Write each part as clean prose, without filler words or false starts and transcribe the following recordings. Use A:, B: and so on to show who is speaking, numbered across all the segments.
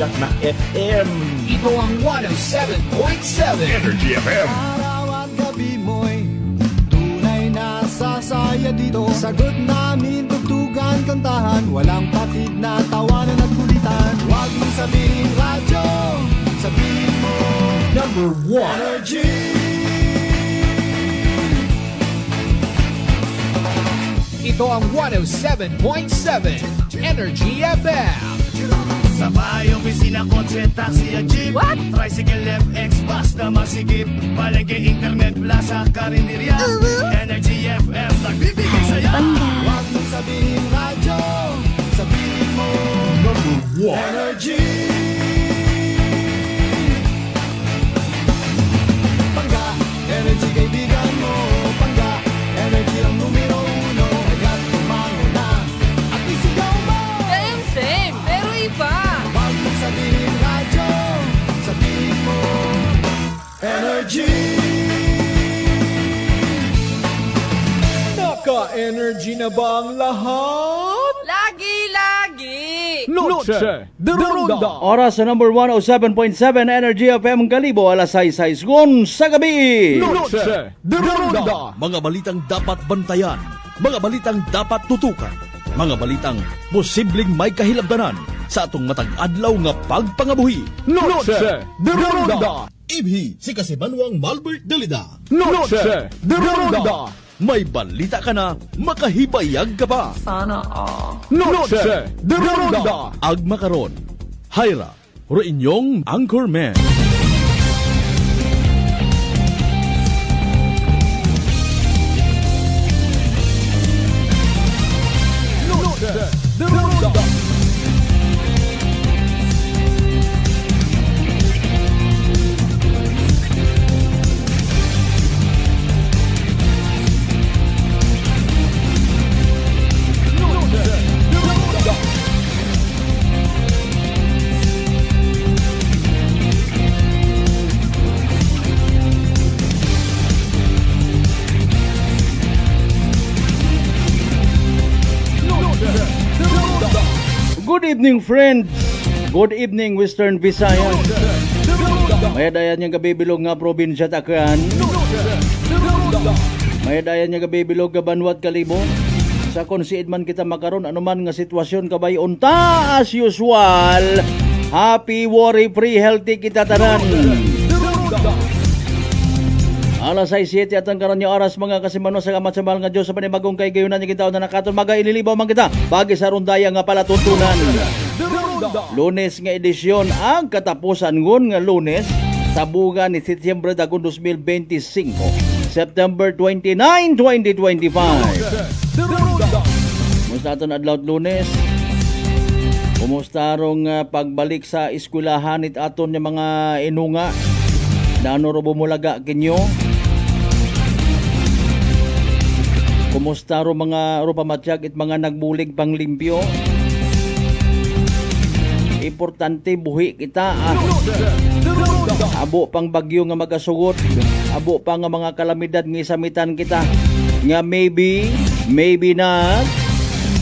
A: sikat na FM.
B: Ito ang 107.7
A: Energy FM.
C: Araw at gabi mo'y tunay na sasaya dito. Sagot namin, tugtugan, kantahan, walang patid na tawanan at kulitan. Huwag mong sabihin radyo, sabihin mo
A: Number 1
C: Energy.
B: Ito ang 107.7 Energy FM.
D: Sa bahay, opisina, kotse, taxi at jeep.
E: What?
D: Tricycle, FX, basta masigip. Palengke, internet, plaza, karinderya. Energy FM, nagbibigay saya.
C: Huwag mong sabihin radyo, sabihin mo
A: Number 1
C: Energy. Pangga, energy kaibigan mo. Pangga, energy ang numero uno. Agad tumango na at isigaw mo.
E: Kayang same, pero iba.
C: Huwag mong sabihin radyo, sabihin mo Energy.
A: Naka-energy na ba ang lahat?
E: Lagi-lagi.
A: Noche de Ronda.
F: Oras sa number 107.7 Energy FM Kalibo, alas 6 sa gabi.
A: Noche de Ronda.
G: Mga balitang dapat bantayan, mga balitang dapat tutukan, mga balitang posibleng may kahilabdanan sa atong matag adlaw nga pagpangabuhi.
A: Noche de Ronda.
G: Ibhi si Kasimanwang Malbert Dalida.
A: Noche de Ronda.
G: May balita ka na, makahibayag ka pa.
E: Sana all.
A: Noche de Ronda.
G: Agma karon, Hyra, ro inyong Anchorman.
A: Noche de Ronda.
F: Good evening, friends. Good evening, Western Visayas. May dayan niya gabibilog nga probinsya Takran. May dayan niya gabibilog nga Banwat Kalibo. Sa konsiid man kita makaron anuman nga sitwasyon kabay unta as usual. Happy, worry-free, healthy kita tanan. Alas 6:07 at ang karon niya oras mga kasimano sa kamat sa mahal nga Diyos sa panimagong kay gayunan niya kita na nakaton magaililibaw man kita bagi sa rundaya nga palatuntunan. Lunes nga edisyon ang katapusan ngon nga Lunes sa buga ni Setyembre dagon 2025. September 29, 2025. Kumusta aton adlaw Lunes? Kumusta rong pagbalik sa eskwelahan it aton nga mga inunga? Daano ro bumulaga kinyo? Kumusta ro mga ro pamatyag it mga nagbulig panglimpyo? Importante buhi kita. Abo pang bagyo nga magasugot. Abo pa nga mga kalamidad nga isamitan kita. Nga maybe not.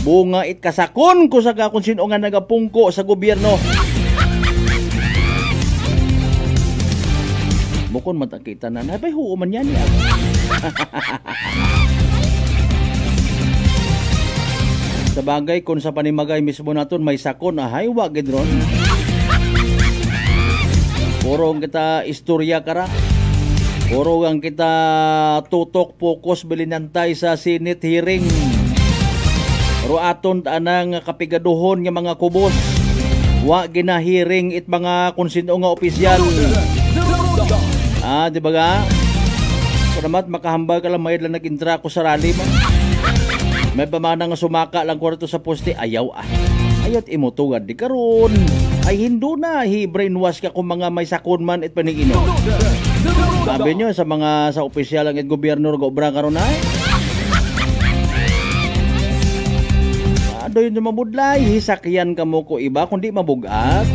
F: Bunga it kasakon ko sa kung sino nga nagapungko sa gobyerno. Bukon matakita na. Nabay huo man yan. Sa bagay, kung sa panimagay mismo naton may sakon, ahay, wag gidron. Puro kita istorya kara. Puro ang kita tutok, focus, bilinantay sa Senate hearing. Pero aton anang kapigaduhon nga mga kubos. Wa ginahiring it mga konsino nga opisyal. Di ba ga? Kanamat makahambal ka lang mayad lang nag-intra ko sa rally mo. May pamana nga sumaka lang kwarto sa poste, ayaw ayot imutugad di karon. Ay hindo na, brainwash ka kung mga may sakon man it paningino. Sabi nyo sa mga sa opisyal ang it gobyerno gobra karon ay. Ado yun mabudlay, hisakyan ka mo ko iba kundi mabugat.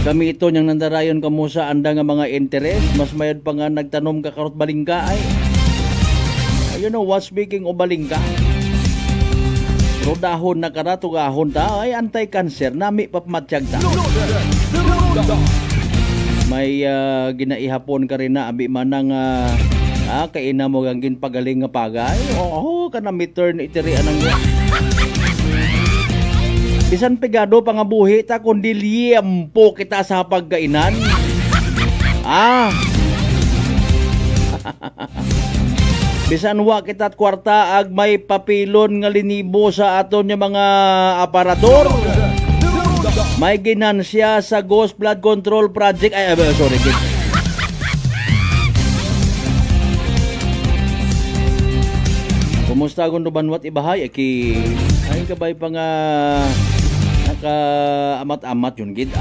F: Kami ito niyang nandarayon ka mo sa anda nga mga interes, mas mayad pa nga nagtanom ka karot balingka ay. You know what, speaking o balingka, pero Rodahon na kara, tugahon ta, ay anti-cancer, nami papamatsyag ta. May ginaihapon ka rin na, abi manang kaina mo gangin pagaling nga pagay. Oo, kanami turn itirian ang bisan pegado pa nga buhi ta kundi liyempo kita sa pagkainan. Bisan wa kita kwarta ag may papilon nga linibo sa aton nga mga aparador. May ginansya sa Ghost Blood Control Project. Sorry. Kumusta kung banwat ibahay? Ay kabay pa nga naka-amat-amat yun gid.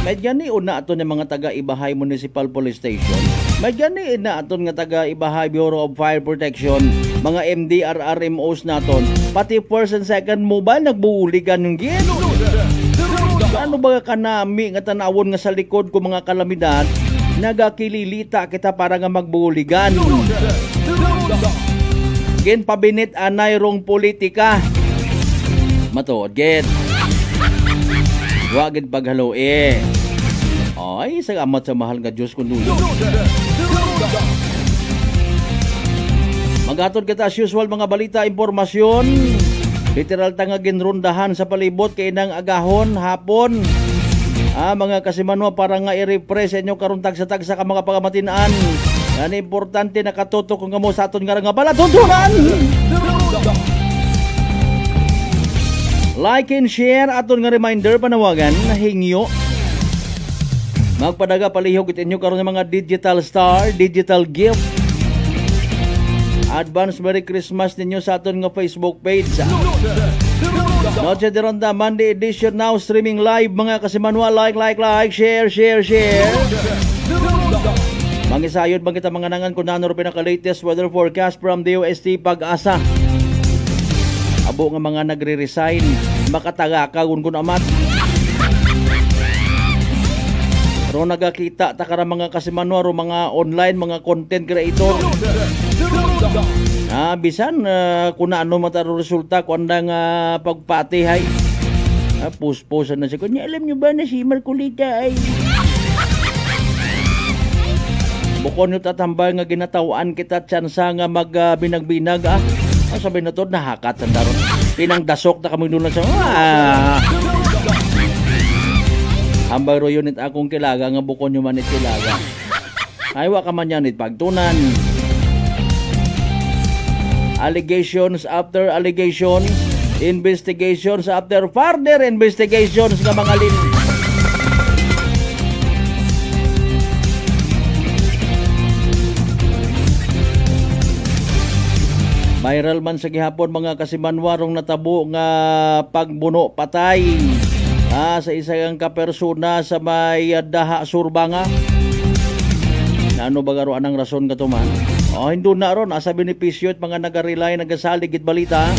F: May gani una aton ng mga taga-Ibahay Municipal Police Station. May gani na aton nga taga-Ibahay Bureau of Fire Protection, mga MDRRMOs naton, pati first and second mobile nagbuuligan yung gid. Ano ba kanami nga tanawon nga sa likod ko mga kalamidad, nagakililita kita para nga magbuuligan. Gin pabinit anay rong politika. Matuod gid. Wagid paghalo ay sa amat sa mahal nga Diyos kuno. Magatod kita as usual mga balita, impormasyon. Literal tanga ginrundahan sa palibot kay nang agahon hapon. Mga kasimanwa para nga i-refresh inyo karon tagsa-tagsa ka mga pagamatinaan. Yan importante nakatutok kung kamo sa aton nga palatuntunan. Like and share aton nga reminder panawagan na hingyo. Magpadaga palihog itinyo karon ng mga digital star, digital gift. Advance Merry Christmas ninyo sa aton nga Facebook page. Noche de Ronda Monday edition now streaming live mga kasimanwa, like, share. Mangisayod bang kita mga nangan kung nanor pinaka-latest weather forecast from DOST Pag-asa. Abo nga mga nagre-resign, makataga kung amat. Ro nagakita takara mga kasimanwa, ro mga online, mga content creator. Bisan kung ano mataro resulta kung andang pagpatihay. Puspusan na siya. Kunya, alam nyo ba na si Marcolita ay bukon nyo tatambay nga ginatawaan kita tsansa nga magbinag-binag sabi na to, nahakat sa daron. Pinangdasok na kami doon sa hambay ro yun akong kilaga nga bukon nyo manit kilaga. Aywa ka man yan pagtunan. Allegations after allegations, investigations after further investigations nga mga viral man sa gihapon mga kasimanwarong natabo nga pagbuno patay sa isang kapersona sa may Daha Surbanga. Ano ba garo anang rason ka to man? Hindi na ron asa benepisyo at mga nagarelay nagasalig it balita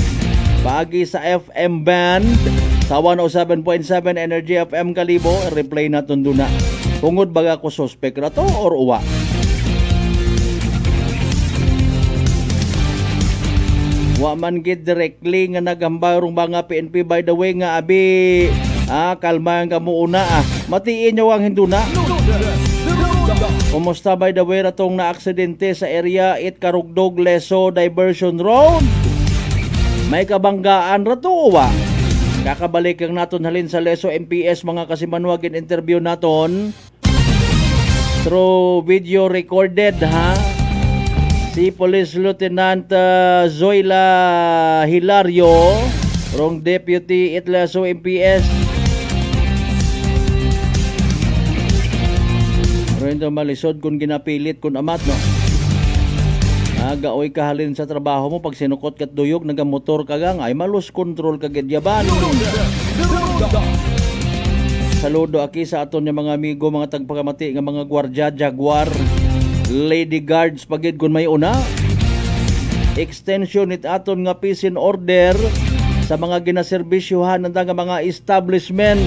F: pagi sa FM band sa 107.7 Energy FM Kalibo. Replay na tundo na tungod baga ko suspect na to or uwa. Wa man gid directly nga nagambarong mga PNP. By the way nga abi kalma nga muuna matiin nyo ang hinduna. Kumusta by the way ratong na aksidente sa area it Karugdog Leso Diversion Road? May kabanggaan rato wa. Kakabalik ang naton halin sa Leso MPS mga kasimanwagin interview naton through video recorded si Police Lieutenant Zoila Hilario, rong Deputy Itleso MPS. Rendo malisod kung ginapilit kung amat no. Gaoy kahalin sa trabaho mo pag sinukot kat duyog nagamotor ka gang ay malus control ka gedyaban. Saludo aki sa aton nga mga amigo mga tagpakamati nga mga gwardya Jaguar. Lady Guards pagid kun may una extension it aton nga peace and order sa mga ginaserbisyuhan ng mga establishment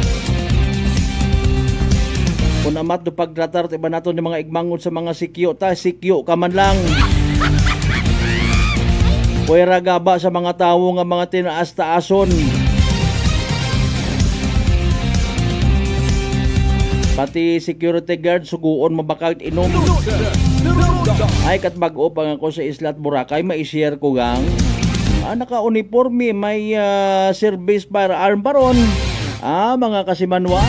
F: kun amat do pagtratar iba naton ng mga igmangon sa mga sikyo ka man lang Puwera gaba sa mga tawo nga mga tinaas-taason. Pati security guard suguon mabakag inom. Ay kat bag-o pa nga ko sa Isla at Boracay, mai-share ko gang. Naka-uniforme, may service firearm baron. Mga kasimanwa.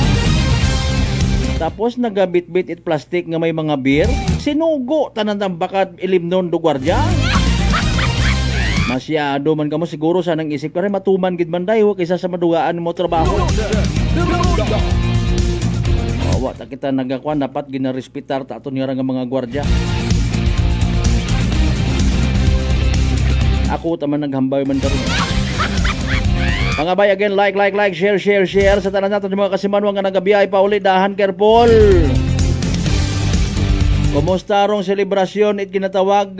F: Tapos nagabit-bit it plastic nga may mga beer. Sinugo tanan ang bakad ilimnon do gwardiya. Masyado man kamo siguro sa nang isip pero matuman gid man dayo kaysa sa madugaan mo trabaho. Wa ta kita nagakuan dapat ginarespetar ta aton nga mga gwardiya. Ako taman naghambay man karon. Mga bay, again, like, share sa tanan natin mga kasimanwa nga nagabiyay pa uli, dahan careful. Kumusta rong selebrasyon it ginatawag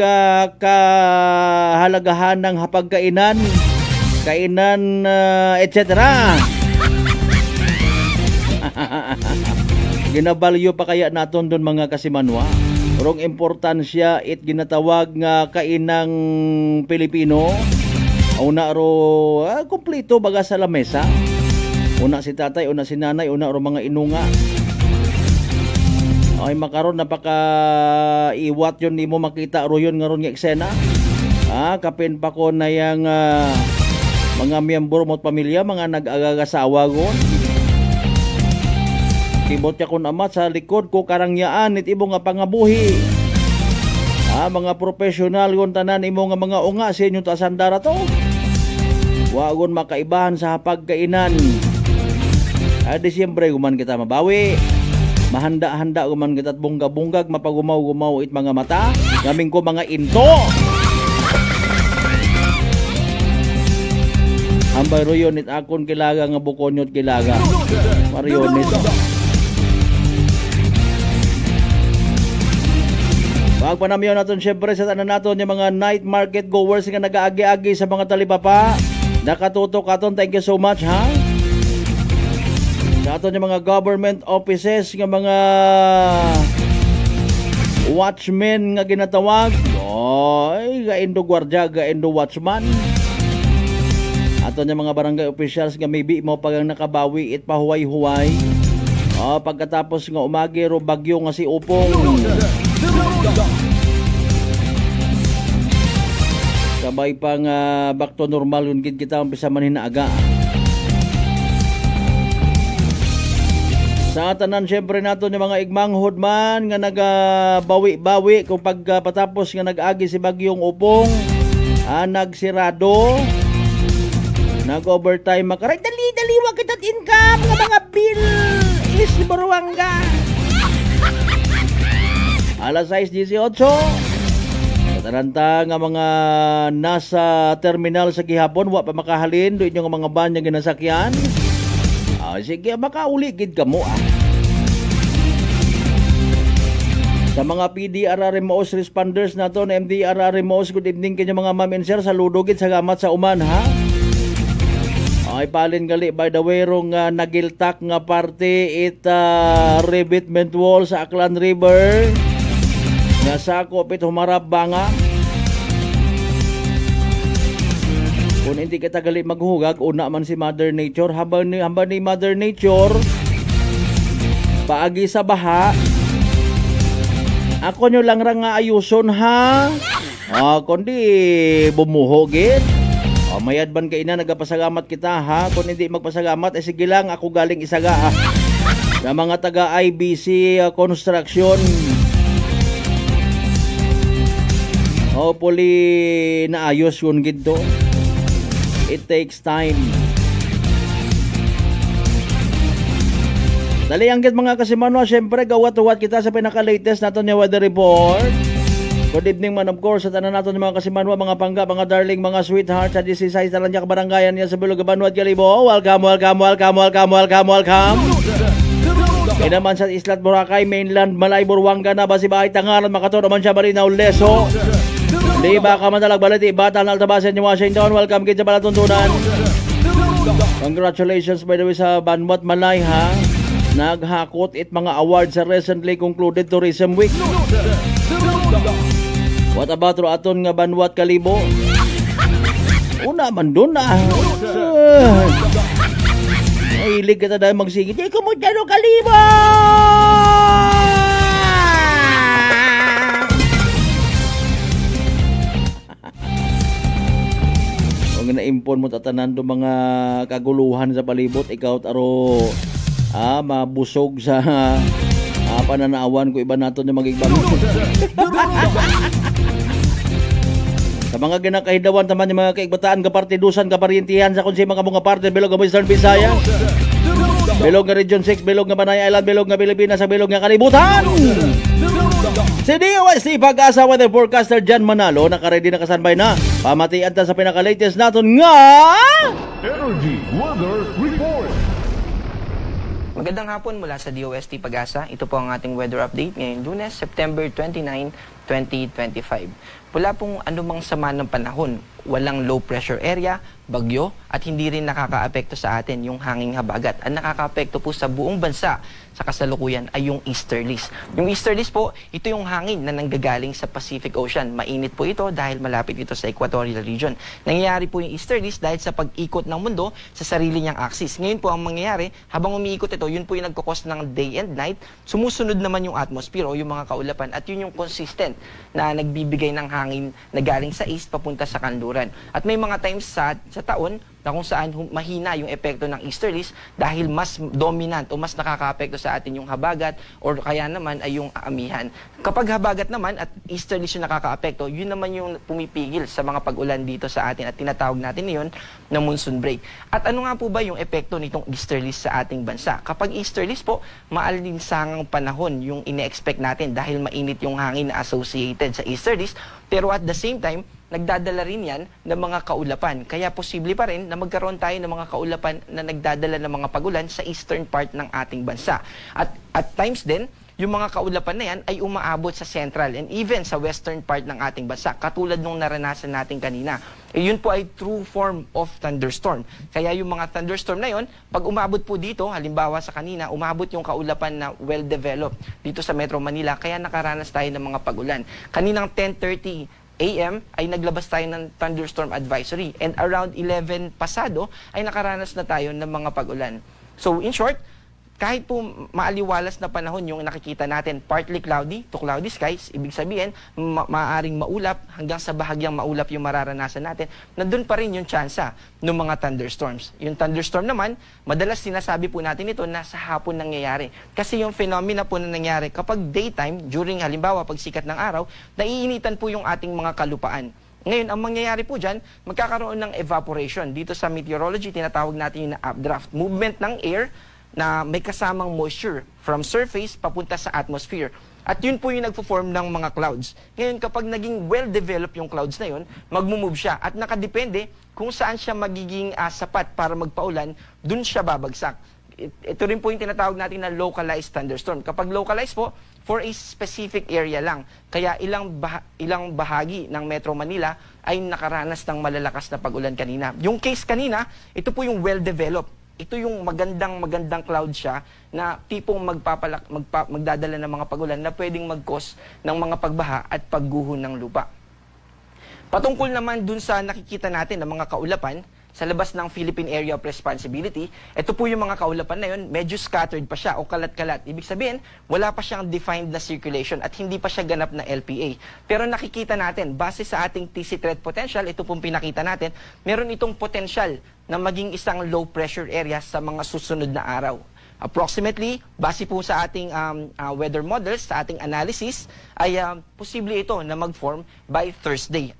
F: kahalagahan ng hapagkainan, kainan, etc. Ginabalyo pa kaya naton doon mga kasimanwa. Rong importansya it ginatawag nga kainang Pilipino. Una ro kompleto baga sa lamesa. Una si tatay, una si nanay, una ro mga inunga. Ay makaron napaka iwat yon nimo makita ro yon nga ron nga eksena. Kapin pa ko na yang mga miyembro mo pamilya, mga nag-agagasawa gon. Tibot ya kun amat sa likod ko karangyaan it ibo nga pangabuhi. Mga profesional gon tanan imo nga mga unga sa inyong tasandara to. Wagon makaibahan sa pagkainan. Disyembre guman kita mabawi. Mahanda-handa guman kita at bunga-bunggag mapagumaw-gumaw it mga mata. Gaming ko mga into. Ambay royon it akon kilaga nga bukonyot kilaga. Marionit. Pagpanamyon natin syempre sa tanan natin yung mga night market goers nga nag-aagi-agi sa mga talipapa. Nakatutok aton, thank you so much ha. Sa aton yung mga government offices nga mga watchmen nga ginatawag. Oy, gaindo gwardiya, gaindo watchman. Aton yung mga barangay officials nga maybe mo pagang nakabawi it pahuway-huway. Pagkatapos nga umagi ro bagyo nga si Upong. Sabay pang back to normal yun kita umpisa man hinaaga. Sa tanan syempre nato yung mga igmanghod man nga nagabawi-bawi kung pagpatapos nga nag-agi si bagyong Upong, nagsirado, nag-overtime makaray dali wag kitat income nga mga bill is Buruanga. Alas 6:18 Taranta nga mga nasa terminal sa gihapon wa pa makahalin do inyo nga mga van nga ginasakyan. Sige makauli gid kamo Sa mga PDRRMOs responders nato na MDRRMOs, good evening kinyo mga ma'am and sir. Saludo gid sa gamat sa uman ha. Ay palin gali by the way rong nagiltak nga parte it revetment wall sa Aklan River. Nasakop it humarap banga. Kung hindi kita gali maghugag, una man si Mother Nature. Habang ni Mother Nature paagi sa baha, ako nyo lang nga ayuson ha. Kundi bumuhogit. Mayad ban kay ina nagapasagamat kita ha. Kung hindi magpasagamat, sige lang ako galing isaga sa mga taga IBC Construction. Hopefully naayos yun gito. It takes time. Dali ang git mga kasimanwa, syempre gawat-uwat kita sa pinaka-latest natin yung weather report. Good evening man of course sa tanan natin mga kasimanwa, mga pangga, mga darling, mga sweetheart sa DCSI Talanjak Barangayan niya sa Bilog Banuat Galibo. Welcome. E naman sa Isla at Boracay, mainland, Malay, Buruanga na Basibahay, Tangaran, Makato naman siya Marinaw, Leso. Di ba ka madalag baliti, Bataan, Altabasan, Washington. Welcome kid sa Palatuntunan. Congratulations by the way sa Banwat Malay ha. Naghakot it mga awards sa recently concluded Tourism Week. What about ro aton nga Banwat Kalibo? Una man doon na. Mahilig ka na magsingit. Ikaw mo dyan o kalibo! Huwag na-impon mo tatanan do mga kaguluhan sa palibot. Ikaw taro mabusog sa pananawan ko iba nato na mag-igbang. Sa mga ginakahidawan taman yung mga kaigbataan, kapartidusan, kaparyentihan sa kung mga mga parte, bilog ng Western Visayas, bilog ng Region 6, bilog ng Banay Island, bilog ng Pilipinas, sa bilog ng kalibutan. Si DOST Pag-asa Weather Forecaster Jan Manalo, nakaready na kasanbay na. Pamatian ta sa pinaka-latest naton nga...
A: Energy Weather Report.
H: Magandang hapon mula sa DOST Pag-asa. Ito po ang ating weather update ngayong Lunes, September 29, 2025. Wala pong anumang sama ng panahon, walang low pressure area, bagyo, at hindi rin nakakaapekto sa atin yung hanging habagat. Ang nakakaapekto po sa buong bansa sa kasalukuyan ay yung easterlies. Yung easterlies po, ito yung hangin na nanggagaling sa Pacific Ocean. Mainit po ito dahil malapit ito sa equatorial region. Nangyayari po yung easterlies dahil sa pag-ikot ng mundo sa sarili niyang axis. Ngayon po ang mangyayari, habang umiikot ito, yun po yung nagkakos ng day and night, sumusunod naman yung atmosphere o yung mga kaulapan at yun yung consistent na nagbibigay ng hangin na galing sa east papunta sa kanluran. At may mga times sa taon na kung saan mahina yung epekto ng easterlies dahil mas dominant o mas nakakaapekto sa atin yung habagat or kaya naman ay yung amihan. Kapag habagat naman at easterlies yung nakakaapekto, yun naman yung pumipigil sa mga pag-ulan dito sa atin at tinatawag natin yun na monsoon break. At ano nga po ba yung epekto nitong easterlies sa ating bansa? Kapag easterlies po, maalinsangang panahon yung ine-expect natin dahil mainit yung hangin na associated sa easterlies, pero at the same time, nagdadala rin yan ng mga kaulapan. Kaya posible pa rin na magkaroon tayo ng mga kaulapan na nagdadala ng mga pagulan sa eastern part ng ating bansa. At times din, yung mga kaulapan na yan ay umaabot sa central and even sa western part ng ating bansa, katulad nung naranasan natin kanina. Yun po ay true form of thunderstorm. Kaya yung mga thunderstorm na yun, pag umabot po dito, halimbawa sa kanina, umabot yung kaulapan na well-developed dito sa Metro Manila, kaya nakaranas tayo ng mga pagulan. Kaninang 10:30 AM ay naglabas tayo ng thunderstorm advisory and around 11 pasado ay nakaranas na tayo ng mga pag-ulan. So in short, kahit po maaliwalas na panahon yung nakikita natin, partly cloudy to cloudy skies, ibig sabihin, maaaring maulap hanggang sa bahagyang maulap yung mararanasan natin, na doon pa rin yung tsansa ng mga thunderstorms. Yung thunderstorm naman, madalas sinasabi po natin ito na sa hapon nangyayari. Kasi yung phenomena po na nangyayari kapag daytime, during halimbawa pag sikat ng araw, naiinitan po yung ating mga kalupaan. Ngayon, ang mangyayari po dyan, magkakaroon ng evaporation. Dito sa meteorology, tinatawag natin yung updraft. Movement ng air na may kasamang moisture from surface papunta sa atmosphere. At yun po yung nagpo-form ng mga clouds. Ngayon, kapag naging well-developed yung clouds na yun, magmumove siya. At nakadepende kung saan siya magiging sapat para magpaulan, dun siya babagsak. Ito rin po yung tinatawag natin na localized thunderstorm. Kapag localized po, for a specific area lang. Kaya ilang bahagi ng Metro Manila ay nakaranas ng malalakas na pag-ulan kanina. Yung case kanina, ito po yung well-developed. Ito yung magandang cloud siya na tipong magdadala ng mga pagulan na pwedeng mag-cause ng mga pagbaha at pagguho ng lupa. Patungkol naman dun sa nakikita natin ng mga kaulapan, sa labas ng Philippine Area of Responsibility, ito po yung mga kaulapan na yun, medyo scattered pa siya o kalat-kalat. Ibig sabihin, wala pa siyang defined na circulation at hindi pa siya ganap na LPA. Pero nakikita natin, base sa ating TC threat potential, ito pong pinakita natin, meron itong potential na maging isang low pressure area sa mga susunod na araw. Approximately, base po sa ating weather models, sa ating analysis, ay posible ito na mag-form by Thursday.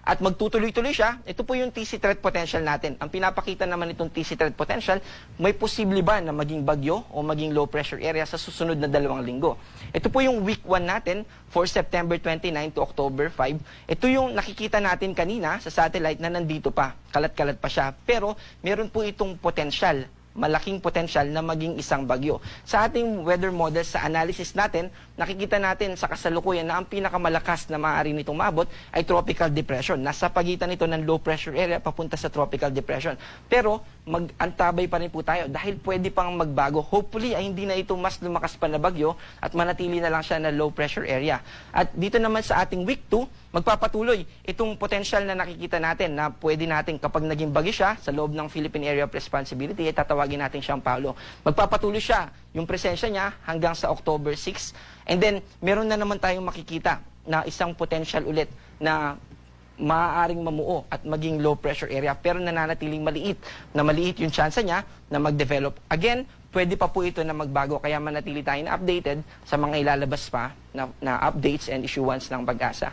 H: At magtutuloy-tuloy siya, ito po yung TC threat potential natin. Ang pinapakita naman itong TC threat potential, may posible ba na maging bagyo o maging low pressure area sa susunod na 2 linggo. Ito po yung week 1 natin for September 29 to October 5. Ito yung nakikita natin kanina sa satellite na nandito pa, kalat-kalat pa siya. Pero meron po itong potential, malaking potensyal na maging isang bagyo. Sa ating weather model, sa analysis natin, nakikita natin sa kasalukuyan na ang pinakamalakas na maaari nitong maabot ay tropical depression. Nasa pagitan nito ng low pressure area papunta sa tropical depression. Pero mag-antabay pa rin po tayo dahil pwede pang magbago. Hopefully ay hindi na ito mas lumakas pa na bagyo at manatili na lang siya na low pressure area. At dito naman sa ating week 2, magpapatuloy itong potential na nakikita natin na pwede natin kapag naging bagyo siya sa loob ng Philippine Area of Responsibility ay tatawagin natin siyang Paulo. Magpapatuloy siya yung presensya niya hanggang sa October 6. And then meron na naman tayong makikita na isang potential ulit na maaaring mamuo at maging low pressure area pero nananatiling maliit yung chance niya na mag-develop. Again, pwede pa po ito na magbago kaya manatili tayo na updated sa mga ilalabas pa na updates and issuance ng Pag-asa.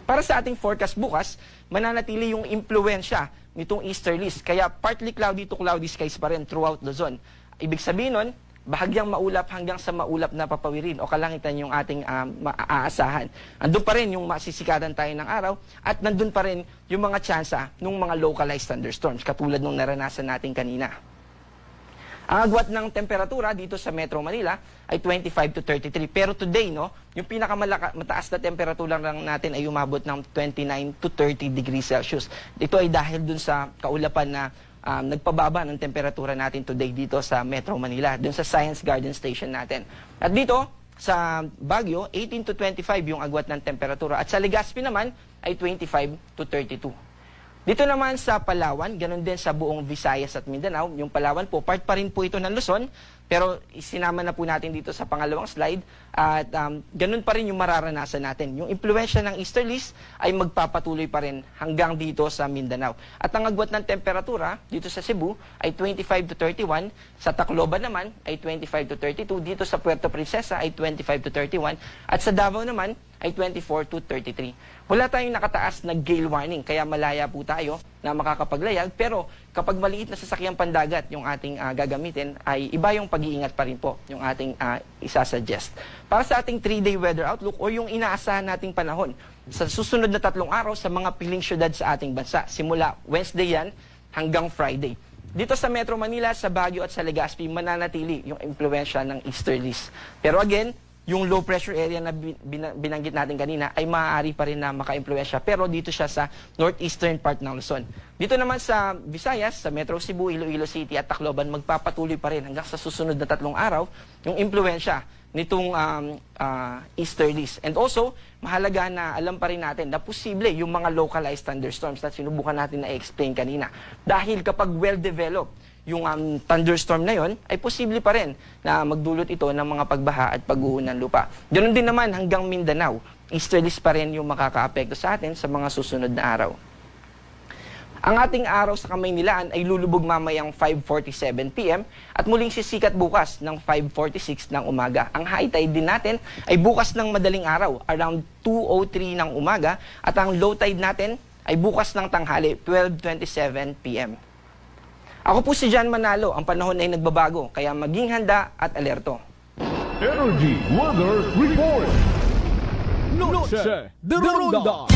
H: Para sa ating forecast bukas, mananatili yung impluensya nitong easterlies kaya partly cloudy to cloudy skies pa rin throughout Luzon. Ibig sabihin nun, bahagyang maulap hanggang sa maulap na papawirin o kalangitan yung ating maaasahan. Andun pa rin yung masisikatan tayo ng araw at nandun pa rin yung mga tsansa ng mga localized thunderstorms katulad nung naranasan natin kanina. Ang agwat ng temperatura dito sa Metro Manila ay 25 to 33. Pero today, no, yung pinakamataas na temperatura lang natin ay umabot ng 29 to 30 degrees Celsius. Ito ay dahil dun sa kaulapan na nagpababa ng temperatura natin today dito sa Metro Manila, dun sa Science Garden Station natin. At dito, sa Baguio, 18 to 25 yung agwat ng temperatura. At sa Legazpi naman, ay 25 to 32. Dito naman sa Palawan, ganun din sa buong Visayas at Mindanao. Yung Palawan po, part pa rin po ito ng Luzon, pero isinama na po natin dito sa pangalawang slide. At ganun pa rin yung mararanasan natin. Yung impluensya ng easterlies ay magpapatuloy pa rin hanggang dito sa Mindanao. At ang agwat ng temperatura dito sa Cebu ay 25 to 31. Sa Tacloban naman ay 25 to 32. Dito sa Puerto Princesa ay 25 to 31. At sa Davao naman ay 24 to 33. Wala tayong nakataas na gale warning, kaya malaya po tayo na makakapaglayag. Pero kapag maliit na sasakyang pandagat yung ating gagamitin, ay iba yung pag-iingat pa rin po yung ating isasuggest. Para sa ating 3-day weather outlook o yung inaasahan nating panahon sa susunod na 3 araw sa mga piling syudad sa ating bansa. Simula Wednesday yan hanggang Friday. Dito sa Metro Manila, sa Baguio at sa Legazpi, mananatili yung impluensya ng easterlies. Pero again, yung low pressure area na binanggit natin kanina ay maaari pa rin na maka-impluensya. Pero dito siya sa northeastern part ng Luzon. Dito naman sa Visayas, sa Metro Cebu, Iloilo City at Tacloban, magpapatuloy pa rin hanggang sa susunod na 3 araw yung impluensya nitong easterlies. And also, mahalaga na alam pa rin natin na posible yung mga localized thunderstorms na sinubukan natin na i-explain kanina. Dahil kapag well-developed yung thunderstorm na yon, ay posible pa rin na magdulot ito ng mga pagbaha at pag-uho ng lupa. Ganoon din naman hanggang Mindanao, easterlies pa rin yung makakaapekto sa atin sa mga susunod na araw. Ang ating araw sa Kamaynilaan ay lulubog mamayang 5:47 PM at muling sisikat bukas ng 5:46 ng umaga. Ang high tide din natin ay bukas ng madaling araw, around 2:03 ng umaga, at ang low tide natin ay bukas ng tanghali, 12:27 PM. Ako po si John Manalo. Ang panahon ay nagbabago, kaya maging handa at alerto.
A: Energy Weather Report.
B: Noche de Ronda.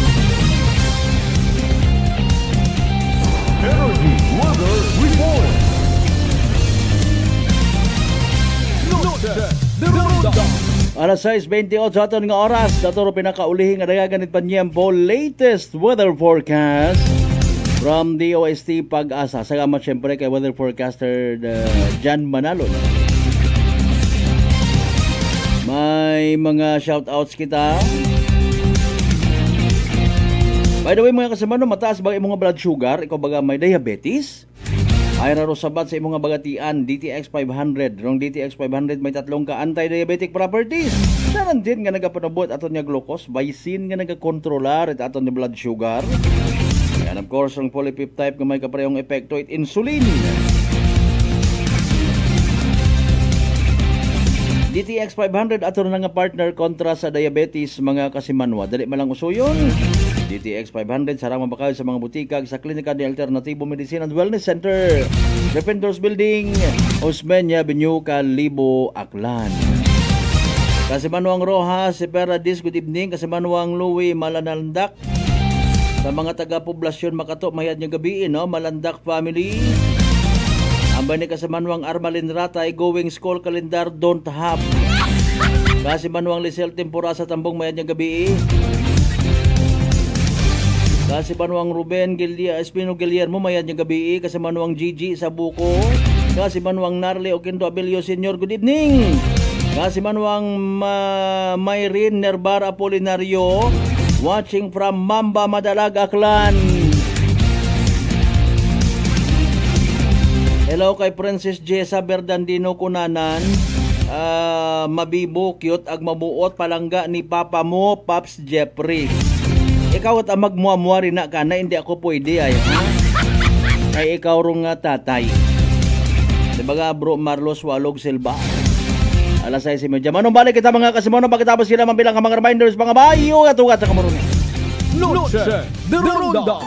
A: Energy Weather Report.
B: Noche de Ronda.
F: Alas 6:28 sa aton nga oras, dato ro pinakaulihing nga daghagan pa niyempo latest weather forecast from DOST Pag-asa. Salamat siyempre kay weather forecaster John Manalo. May mga shoutouts kita. By the way, mga kasamano, mataas ba imong blood sugar? Ikaw baga may diabetes? Ay raro sabat sa imong bagatian, DTX 500. Rong DTX 500 may 3 ka anti-diabetic properties. Daran din nga nagapanabot aton nga glucose, baisin nga nagakontrolar at aton ni blood sugar. And of course, ang polypeptide nga may kaparehong epekto it insulin. DTX 500 ato na nga partner kontra sa diabetes mga kasimanwa. Dali malang usuyon. DTX 500 sarang mabakal sa mga butikag sa Klinika de Alternativo Medicine and Wellness Center, Defenders Building, Osmeña Avenue, Calibo, Aklan. Kasimanwang Rojas, Separadis, good evening. Kasimanwang Louie, Malanaldak. Sa mga taga-poblasyon Makato, mayad niya gabi, no? Malandak family. Ang bani Kasimanwang Armalin Ratay, going school calendar don't have. Kasimanwang Lisel Tempura sa Tambong, mayad niya gabi. Kasi manuang Ruben Espino Guillermo mayad yung gabi. Kasi manuang Gigi sa buko. Kasi manuang Narle Oquendo Abilio Senior, good evening. Kasi manuang Mayrin Nerbar Apolinario, watching from Mamba Madalag Aklan. Hello kay Princess Jessa Berdandino Kunanan. Mabibo, cute, ag mabuot palangga ni Papa mo, Pops Jeffrey. Ikaw at magmuamwari na ka na, hindi ako pwede ay. Ay ikaw rong tatay. Dibaga bro Marlos Walog Silva. Alas 6:30. Manong balik kita mga kasimono pagkatapos sila mabilang mga reminders mga bayo at ugat sa kamarunay.
A: Noche de Ronda.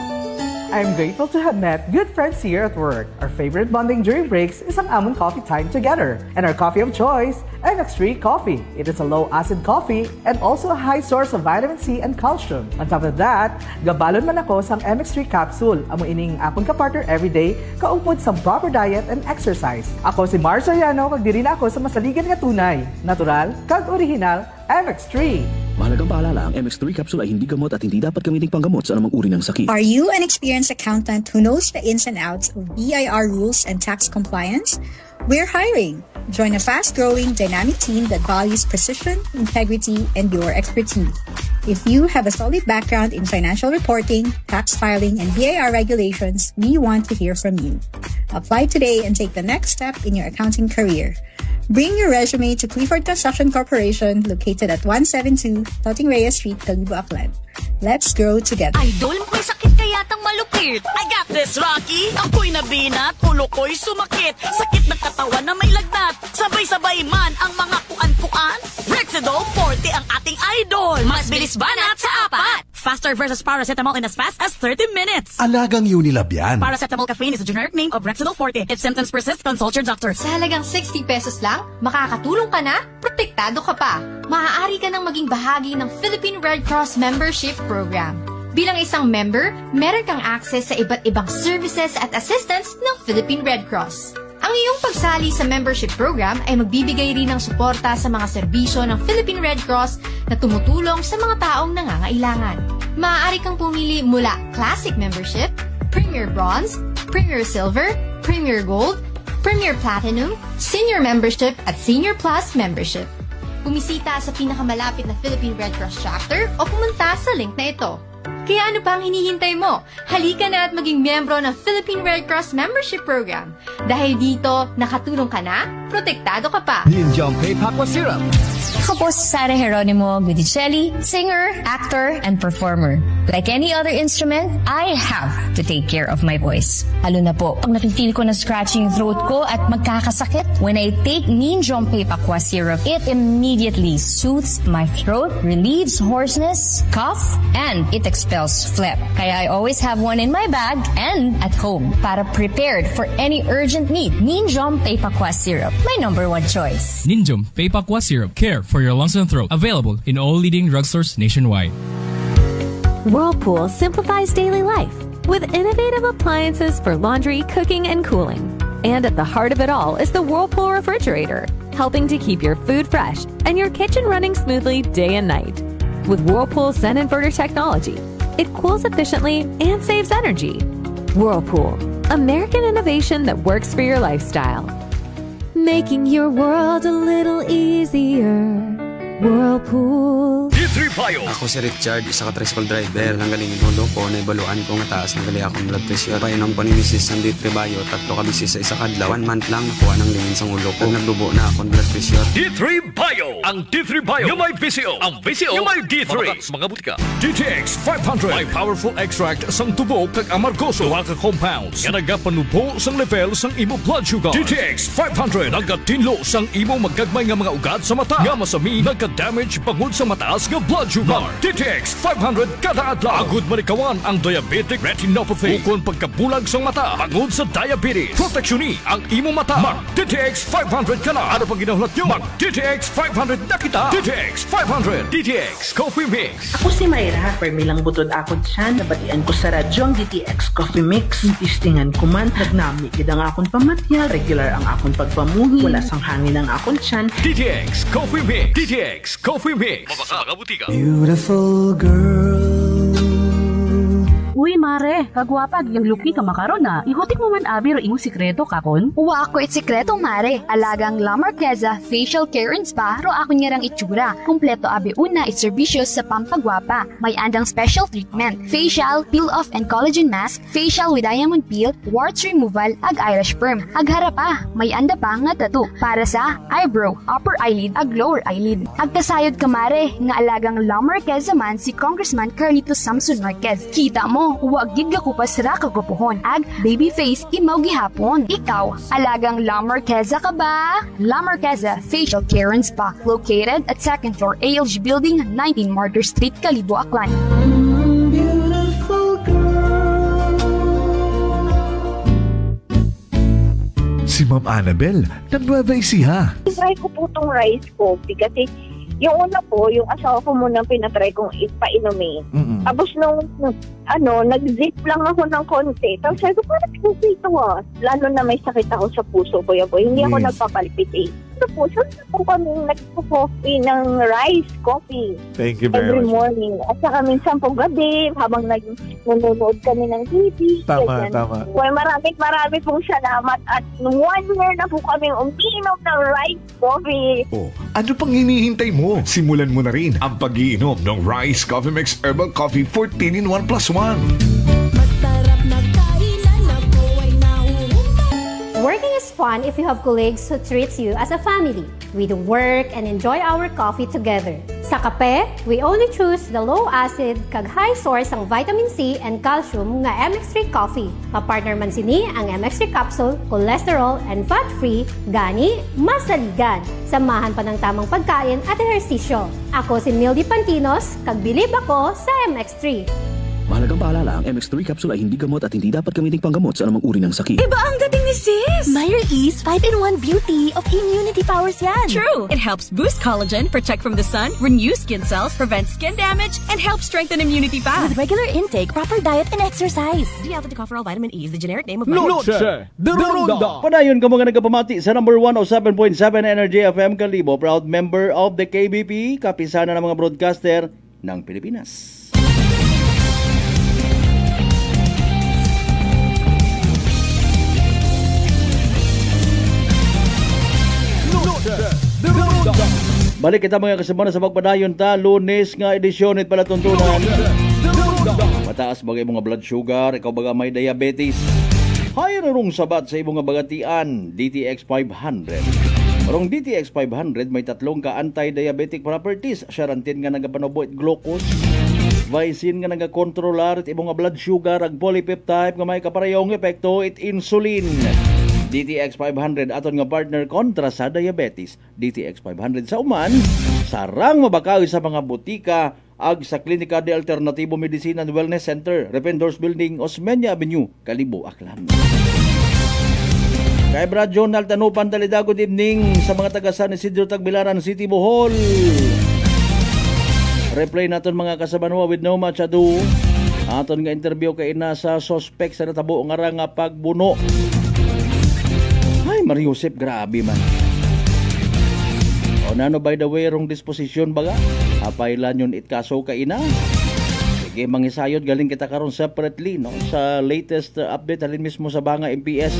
I: I'm grateful to have met good friends here at work. Our favorite bonding during breaks is ang amon coffee time together. And our coffee of choice, MX3 Coffee. It is a low-acid coffee and also a high source of vitamin C and calcium. On top of that, gabalon man ako sa MX3 capsule. Amo ining akong kapartner everyday, kaupod sa proper diet and exercise. Ako si Mars Soriano, kag diri na ako sa masaligan nga tunay, natural, kag original, MX3.
J: Mahalagang paalala, ang MX3 capsule ay hindi gamot at hindi dapat gamiting panggamot sa anumang uri ng sakit.
K: Are you an experienced accountant who knows the ins and outs of BIR rules and tax compliance? We're hiring. Join a fast-growing, dynamic team that values precision, integrity, and your expertise. If you have a solid background in financial reporting, tax filing, and BIR regulations, we want to hear from you. Apply today and take the next step in your accounting career. Bring your resume to Clifford Construction Corporation located at 172 Toting Reyes Street, Calibo, Aklan. Let's grow together.
L: Idol, may sakit kaya tang malupit. I got this, Rocky. Ako'y nabinat, ulo ko'y sumakit. Sakit ng katawan na may lagnat. Sabay-sabay man ang mga kuan-kuan. Rexidol 40 ang ating idol. Mas bilis banat sa apat. Faster versus paracetamol in as fast as 30 minutes.
M: Alagang Unilab yan.
L: Paracetamol caffeine is a generic name of Rexidol 40. If symptoms persist, consult your doctor.
N: Sa halagang 60 pesos lang, makakatulong ka na, protektado ka pa. Maaari ka nang maging bahagi ng Philippine Red Cross Membership Program. Bilang isang member, meron kang access sa iba't ibang services at assistance ng Philippine Red Cross. Ang iyong pagsali sa membership program ay magbibigay rin ng suporta sa mga serbisyo ng Philippine Red Cross na tumutulong sa mga taong nangangailangan. Maaari kang pumili mula Classic Membership, Premier Bronze, Premier Silver, Premier Gold, Premier Platinum, Senior Membership at Senior Plus Membership. Bumisita sa pinakamalapit na Philippine Red Cross chapter o pumunta sa link na ito. Kaya ano pa ang hinihintay mo? Halika na at maging miyembro ng Philippine Red Cross Membership Program. Dahil dito, nakatulong ka na, protektado ka pa.
A: Ninjong Paypakwa Syrup.
O: Ako po si Sara Geronimo Guidicelli, singer, actor, and performer. Like any other instrument, I have to take care of my voice. Lalo na po, pag nafe-feel ko na scratching yung throat ko at magkakasakit, when I take Ninjong Paypakwa Syrup, it immediately soothes my throat, relieves hoarseness, cough, and it expels phlegm. Kaya I always have one in my bag and at home para prepared for any urgent need. Ninjong Paypakwa Syrup, my #1 choice.
P: Ninjong Paypakwa Syrup, care for your lungs and throat. Available in all leading drugstores nationwide.
Q: Whirlpool simplifies daily life with innovative appliances for laundry, cooking, and cooling. And at the heart of it all is the Whirlpool refrigerator, helping to keep your food fresh and your kitchen running smoothly day and night. With Whirlpool Sun Inverter technology, it cools efficiently and saves energy. Whirlpool, American innovation that works for your lifestyle. Making your world a little easier. Whirlpool.
R: D3 Bio. Ako si Richard, isa ka tricycle driver. Nanggaling inulo ko, naibaluan ko nga taas nagali akong blood pressure. Painom ko ni Mrs. ng D3 Bio, 3 ka bisis sa isa kadlaw. 1 month lang nakuha ng lingin sa ulo ko. Nagdubo na akong blood pressure. D3 Bio. Ang D3 Bio yung may VCO. Ang VCO yung may D3. Mga butika.
A: DTX 500. May powerful extract sang tubo kag amargoso. Duha ka compounds. Nga nagapanubo sang level sang imo blood sugar. DTX 500. Nagatinlo sang imo magagmay nga mga ugat sa mata. Nga masami nagka-damage pangod sa mataas nga blood sugar. DTX 500 kada adlaw. Agud manikawan ang diabetic retinopathy. Ukon pagkabulag sang mata pangod sa diabetes. Proteksyon ni ang imo mata. Mag DTX 500 ka na. Ano pang ginahulat nyo? Mag DTX 500 na kita. DTX 500. DTX Coffee Mix.
S: Ako si Mayra. Permilang butod akon siya. Nabatian ko sa radyo ang DTX Coffee Mix. Tistingan ko man. Nagnami kidang akon pamatya. Regular ang akon pagpamuhi. Wala sang hangin ang akon siyan.
A: DTX Coffee Mix. DTX Coffee Mix.
R: Mabaka butika.
C: Beautiful girl,
M: Uy, mare, kagwapag yung luki ka makaron na. Ihutik mo man abi ro imong sikreto kakon.
T: Uwa ako it sikreto, mare. Alagang La Marqueza Facial Care and Spa ro ako niyarang itsura. Kumpleto abi una iserbisyo sa pampagwapa. May andang special treatment, facial, peel-off and collagen mask, facial with diamond peel, warts removal, ag eyelash perm. Ag harapa, may anda pa nga tattoo para sa eyebrow, upper eyelid, ag lower eyelid. Ag kasayod ka, mare, nga alagang La Marqueza man si Congressman Carlito Samson Marquez. Kita mo, huwag gid gakupas ra kagupuhon. Ag baby face imaw gihapon. Ikaw, alagang La Marqueza ka ba? La Marqueza Facial Care and Spa, located at 2nd floor ALG Building, 19 Martyr Street, Kalibo, Aklan.
U: Si Ma'am Annabel, ng Nueva Ecija.
V: Try ko po itong rice coffee kasi yung una po, yung asawa ko muna pinatry kong ipainumin. Tapos nung nag-zip lang ako ng konti. Tapos sabi ko, parang kasi ito lalo na may sakit ako sa puso, kuya boy. Hindi ako nagpapalpitate. Ito po, saan po kami nagpo-coffee ng rice coffee.
U: Thank you very
V: every
U: much.
V: morning. At saka minsan po gabi, habang nanonood kami ng TV.
U: Tama,
V: ganyan.
U: tama.
V: Well, marami pong salamat. At 1 year na po kami umiinom ng rice coffee.
U: Oh, ano pang hinihintay mo? Simulan mo na rin ang pag-iinom ng Rice Coffee Mix Herbal Coffee 14-in-1 + 1.
W: Working is fun if you have colleagues who treats you as a family. We do work and enjoy our coffee together. Sa kape, we only choose the low-acid kag high source ang vitamin C and calcium nga MX3 coffee. Kapartner man sini ang MX3 capsule, cholesterol and fat-free, gani, masaligan. Samahan pa ng tamang pagkain at ehersisyo. Ako si Mildy Pantinos, kag bilib ako sa MX3.
J: Mahalagang paalala, ang MX3 capsule ay hindi gamot at hindi dapat gamiting panggamot sa anumang uri ng sakit.
L: Iba ang dating ni Sis! Meyer Ease 5-in-1 Beauty of Immunity Powers yan.
X: True! It helps boost collagen, protect from the sun, renew skin cells, prevent skin damage, and help strengthen immunity fast.
L: With regular intake, proper diet, and exercise. D-alpha-tocopherol vitamin E is the generic name of
F: Noche de Ronda. Padayon ka mga nagpamati sa number 107.7 Energy FM Kalibo, proud member of the KBP, kapisana ng mga broadcaster ng Pilipinas. Balik kita mga kasama sa pagpadayon ta, Lunes nga edisyon it pala tuntunan. Mataas bagay mga blood sugar, ikaw baga may diabetes. Higher rong sabat sa ibong bagatian, DTX 500. Rong DTX 500 may tatlong ka anti-diabetic properties. Sharantin nga nagapanubo it glucose, Vicin nga nagakontrolar it ibong blood sugar, ag polypeptide nga may kaparehong epekto it insulin. DTX 500 aton nga partner kontra sa diabetes. DTX 500 sa uman, sarang mabakaw sa mga butika ag sa Klinika de Alternativo Medicina and Wellness Center, Rependors Building, Osmeña Avenue, Kalibo, Aklan. Kay Brad Jonal Tanupan Dalida, good evening sa mga taga San Isidro Tagbilaran City, Bohol. Replay naton mga kasabanwa with no much ado. Aton nga interview kay ina sa suspect sa natabo nga ra nga pagbuno. Ay, Mario Josep, grabe man. O nano, by the way, rong disposition baga? Apailan yun itkaso ka ina. Sige, mangisayod, galing kita karon separately, no? Sa latest update, halin mismo sa Banga MPS.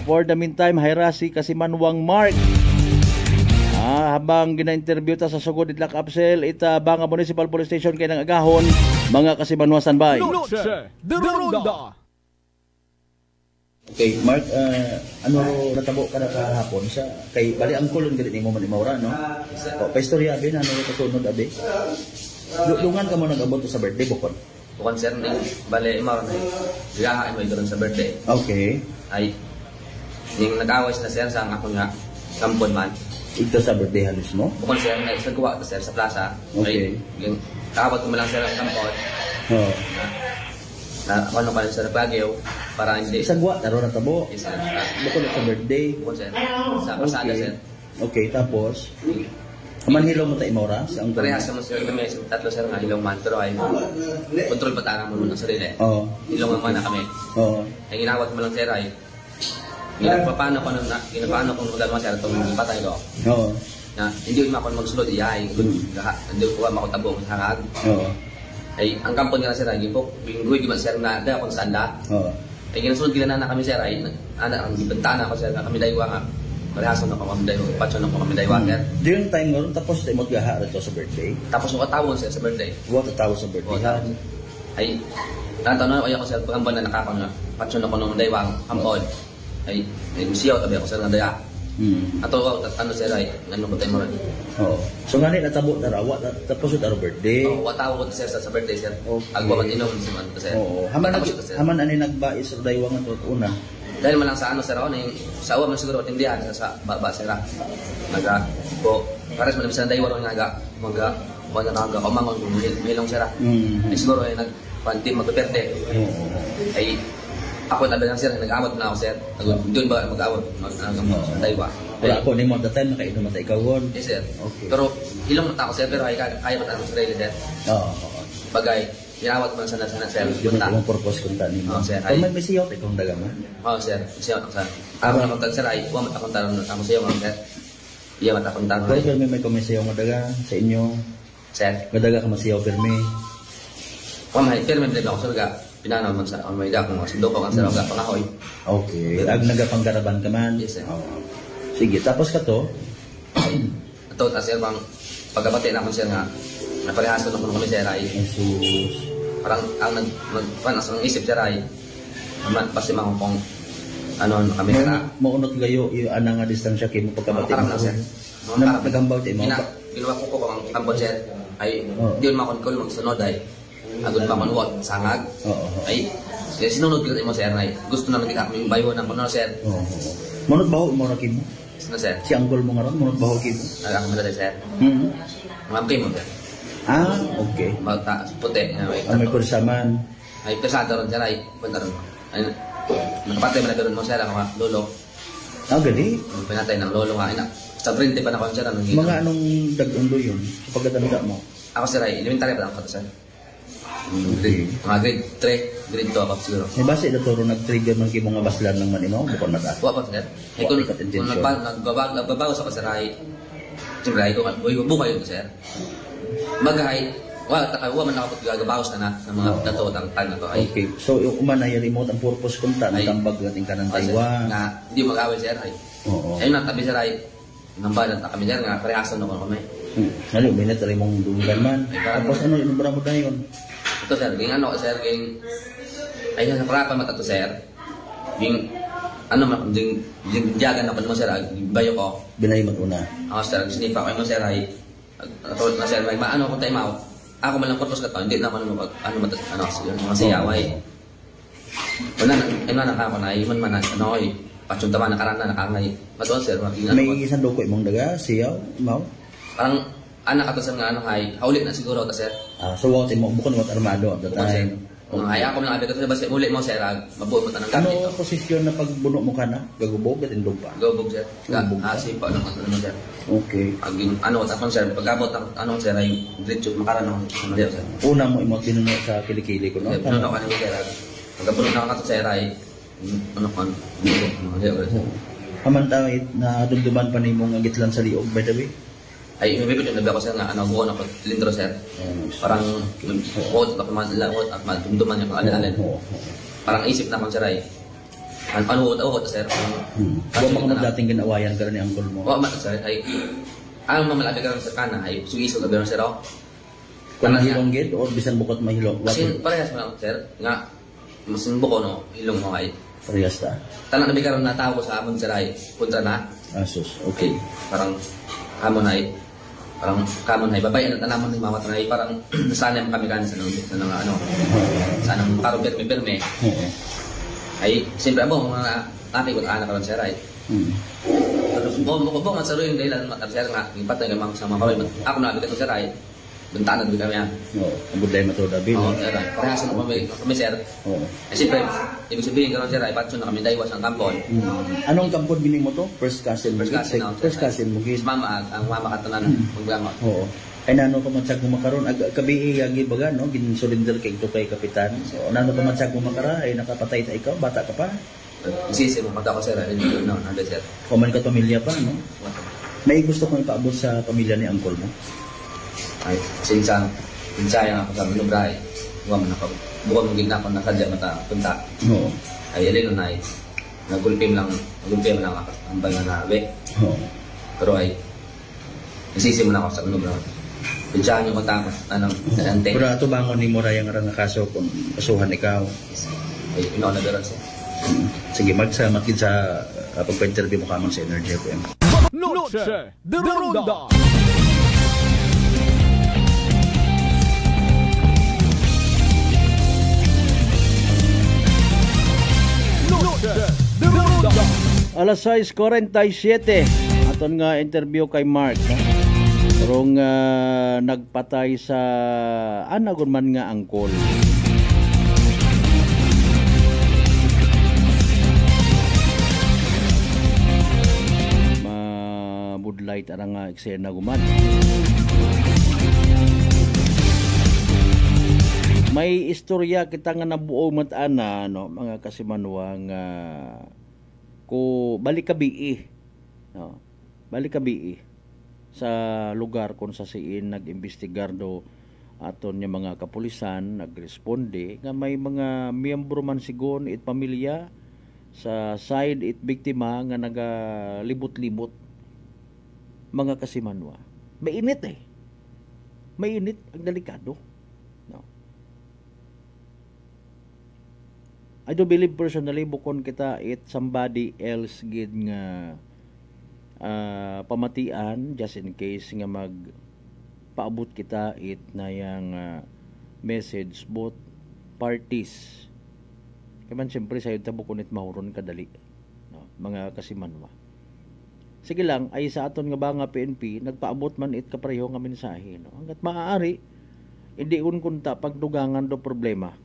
F: For the meantime, Hairasi kasi Manwang Mark. Habang gina-interview ta sa Sugod Itlak Apsel, ita Banga Municipal Police Station kay nang agahon, mga kasimanwasan bay.
B: Noche de Ronda.
F: Okay, Mark, ano natabo ka na kahapon sa kay bali ang kulon dili nimo man imawra, no? O paistorya abi na ano kasunod abi. Lungan ka mo nag-abot sa birthday bukod.
Y: Bukod sir ni bali imawra na. Diyaha mo doon sa birthday.
F: Okay.
Y: Ay ning nag-awas na sir sa akong nga kampon man.
F: Ito sa birthday halos mo?
Y: Bukod sir na sa kuwa sir sa plaza.
F: Okay.
Y: Yung kaabot ko lang sir ang kampon.
F: Oh.
Y: Na ano pa sa Baguio para hindi
F: sa guwa naroon na tabo. Bukod sa birthday.
Y: Bukod sir. Sa pasada sir.
F: Okay, tapos Manhilong mo tayo mora?
Y: Parehas naman sir kami, tatlo sir nga hilong man, pero ay control patana mo ng sarili.
F: Oo.
Y: Hilong naman na kami.
F: Oo.
Y: Ang ginawat mo lang sir ay ginapapano ko magdalma sir itong patay ko.
F: Oo.
Y: Na hindi ko makon magsulod, iyay. Hindi ko makutabong sa hangag.
F: Oo.
Y: Ay, ang kampo nila sir, ay po, binggoy, gimana sir na, da akong sanda. Ay, ginasunod gila na kami sir, ay, ang ibentana ko sir, kami daywa nga. Marihason na ko kami daywa, patso na ko kami daywa sir.
F: During time ngayon, tapos tayo mag-gaha ito sa birthday?
Y: Tapos mo katawon sir sa birthday.
F: Katawon sa birthday?
Y: Ay, nataon na ko sir, pagkamban na nakakon nga, patso na ko nung daywa, kampon. Ay, siyaw, tabi ako sir na daya. Ato ano sir ay ngano ko tayo mo.
F: So ngani natabo na rawa tapos ito birthday.
Y: Watawo ko sir sa birthday sir. Agwa man inom si man sir.
F: Haman ani nagbais sa daywa nga to una.
Y: Dahil man lang sa ano sir ako ning sa uwa man siguro tindihan sa baba sir. Naga ko pares man sa daywa nga maga wala na nga mangon milong sir. Siguro ay nagpanti magperte. Ay ako tabi lang sir, nag-awat na ako sir. Doon ba mag-awat? Daywa.
F: Wala ako, ni mo at the time, nakainom at ikaw won?
Y: Yes sir. Pero hilong mata ako sir, pero kaya mata ako sa sarili sir. Bagay, inawat man sana sir.
F: Yun ang purpose kung tani mo. Kung may siyot, ikong daga mo?
Y: Oo sir, siyot ako sir. Ako na magtag sir ay, huwag matakong tarong ako sa iyo mga sir. Iya matakong tarong.
F: Pero may komisayaw mo daga sa inyo?
Y: Sir?
F: Madaga ka masiyaw pirmi?
Y: Pero may ako sir ga. Pinanaw man sa may gapong mga sundo ko ang sarang gapang ahoy.
F: Okay. Ag nagapanggaraban ka man?
Y: Yes, sir.
F: Sige, tapos ka to?
Y: Ito, sir, bang pagkabati na akong sir nga, naparehason ako ng kami sir ay. Parang ang ang isip sir ay, pasimang kong ano kami na.
F: Maunot gayo, yung anang nga distansya kayo mo pagkabati
Y: mo. Sir.
F: Nagambaw tayo mo?
Y: Ginawa ko ang kampon sir, ay di yun makonkol magsunod ay. Agon pa manuwag, sangag. Ay, sinunod ko mo sir, ay gusto na magkita kami bayo ng kuno sir.
F: Munod baho mo na kimo?
Y: Sino sir?
F: Si Uncle mo nga ron, munod baho kimo?
Y: Ako mo na sir. Mga kimo sir.
F: Okay.
Y: Bata, puti.
F: May kursaman.
Y: Ay, pesado ron sir, ay punta ron. Ay, nakapatay mo na gano'n mo sir, ako nga, lolo.
F: Gani?
Y: Pinatay ng lolo nga, sa 20 pa na ko sir.
F: Mga anong dag-undo yun? Pagkatanda mo?
Y: Ako sir, ay elementary pa lang ako sir. Mga grade 3, grade 2 ako siguro.
F: May base ito ro nag-trigger man kimo nga baslan ng manimo bukod mata.
Y: Wa pa sir. Kung nagbabago sa kasaray. Siyempre ay ko buhay ko sir. Magay wa man ako gagabaos na sa mga dato tang na to ay.
F: Okay. So uman ay remote ang purpose kunta nagambag natin kanang Taiwan.
Y: Na di mag-away sir ay. Oo. Ayun na tabi sir ay nambalan ta kami sir nga parehason ako kami.
F: Ano minute rin mong dunggan man. Tapos ano inubra mo na yun?
Y: Ito sir, ging ano sir, ging ay sa parapan mata to sir. Ging ano man ging jagan na mo sir, bayo ko.
F: Binay man una.
Y: Ako sir, sinipa ko mo sir ay atol na sir, may maano ko tay mao. Ako man lang purpose ka to, hindi naman ano mata ano masiyaway. Wala na ako na iman man ano ay patsunta man nakarana nakangay. Matuon sir,
F: may isang doko imong daga siyaw, mao.
Y: Parang anak ato sa nga ano hay, haulit na siguro ta sir.
F: So what mo bukod mo armado at the time.
Y: Ay ako lang abi ko basta ulit mo sir, mabuo mo tanang gamit.
F: Ano posisyon na pagbuno mo kana? Gagubog at indog pa.
Y: Gagubog sir. Sipa ano sir.
F: Okay.
Y: Agin ano tapon sir, pagabot ano sir ay diretso makaran ng sir.
F: Una mo imo tinuno sa kilikili ko no.
Y: Ano ka ni sir. Pagabot na ka sir ay ano kan.
F: Hamantang na dumduman pa nimo nga gitlan sa liog by the way.
Y: Ay, may bibig na ako sir nga ano buo na pag-lindro sir. Parang quote na kumadlawot at madumduman niya pang alin-alin. Parang isip na man sir ay ano uot sir.
F: Wa mo dating ginawayan ka ni uncle mo.
Y: Wa man sir ay ang mamalabi ka sa kana ay sugiso ka sir ako.
F: Kung hilong gid o bisan bukod mahilong.
Y: Kasi parehas man sir nga masin buko no hilong mo ay
F: parehas ta.
Y: Tanang nabi karon na tao ko sa amon sir ay kontra na.
F: Asus. Okay.
Y: Parang amon ay parang kamon ay babay na tanaman ng mawat na ay parang nasanay kami kan sa nang ano sana parang perme ay siyempre abo mga napi ko anak karon sir ay terus mo man sa royong daylan matar nga ipatay ka sa mga karoy ako na abi ka sir ay bentanan din kami
F: ang budlay mo to dabi
Y: parehas na kami sir siyempre ibig sabihin karon sir ay patso na kami daywas ang kampon.
F: Anong kampon bining mo to? First cousin mo gid
Y: mama ang mama katanan programa.
F: Oo. Ay nano pa man mo makaron kabi agi baga no gin surrender kay to kay kapitan. So nano pa man mo makara ay nakapatay ta ikaw bata ka pa.
Y: Sisi mo pagka ko sir no nando sir.
F: Kuman ka pamilya pa no. May gusto ko ipaabot sa pamilya ni uncle mo.
Y: Ay sinsang pinsaya ako sa Manubray. Huwag man ako. Bukod mong gigna ko nakadya mata punta. Ay alin na nagulpim lang ako ang bayan na we. Pero ay nasisimula ako sa Manubray. Pinsaya nyo matapos anong nanante.
F: Pero ato bangon ni Moray ang arang kaso kung kasuhan ikaw.
Y: Ay ino na garon siya.
F: Sige, magsama kin sa pagpa-interview mo kamang sa Energy FM.
B: Noche de Ronda.
F: Alas 6:47 aton nga interview kay Mark karong nagpatay sa anagon man nga angkol. Mabudlight arang nga eksena guman. May istorya kita nga nabuo mat-ana no mga kasimanwa nga ko balik kabii no balik kabii sa lugar kung sa siin nag-imbestigar do aton nya mga kapulisan nagresponde nga may mga miyembro man sigon it pamilya sa side it biktima nga nagalibot-libot mga kasimanwa mainit mainit ang delikado. I do believe personally bukon kita it somebody else gid nga pamatian just in case nga mag paabot kita it na yang message both parties. Kaya man siyempre sayo ta bukon it mahuron kadali no, mga kasimanwa. Sige lang ay sa aton nga ba nga PNP nagpaabot man it kapareho nga mensahe no. Hangga't maaari hindi kunta pagdugangan do problema.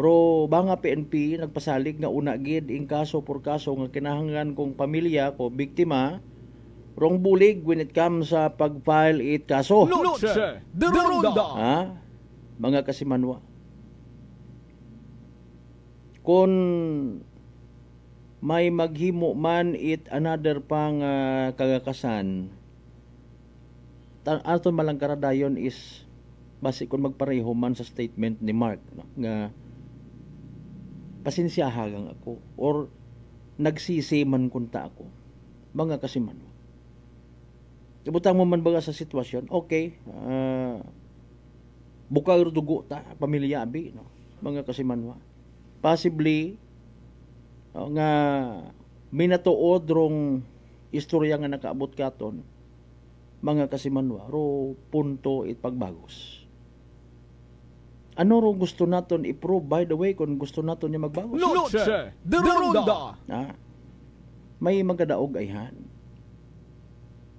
F: Pero banga PNP nagpasalig nga una gid ing kaso por kaso nga kinahanglan kong pamilya ko biktima rong bulig when it comes sa pag-file it kaso.
B: Noche de Ronda.
F: Ha? Mga kasimanwa. Kung may maghimo man it another pang kagakasan aton malang karadayon is base kung magpareho man sa statement ni Mark no, nga pasensyahagang ako or nagsisi man kunta ako mga kasimanwa. Ibutang mo man baga sa sitwasyon okay bukal dugo ta pamilya abi no mga kasimanwa possibly nga minatuod rong istorya nga nakaabot katon mga kasimanwa ro punto it pagbagos. Ano ro gusto naton i-prove by the way kung gusto naton niya magbago?
B: Noche de Ronda.
F: May magadaog ayhan.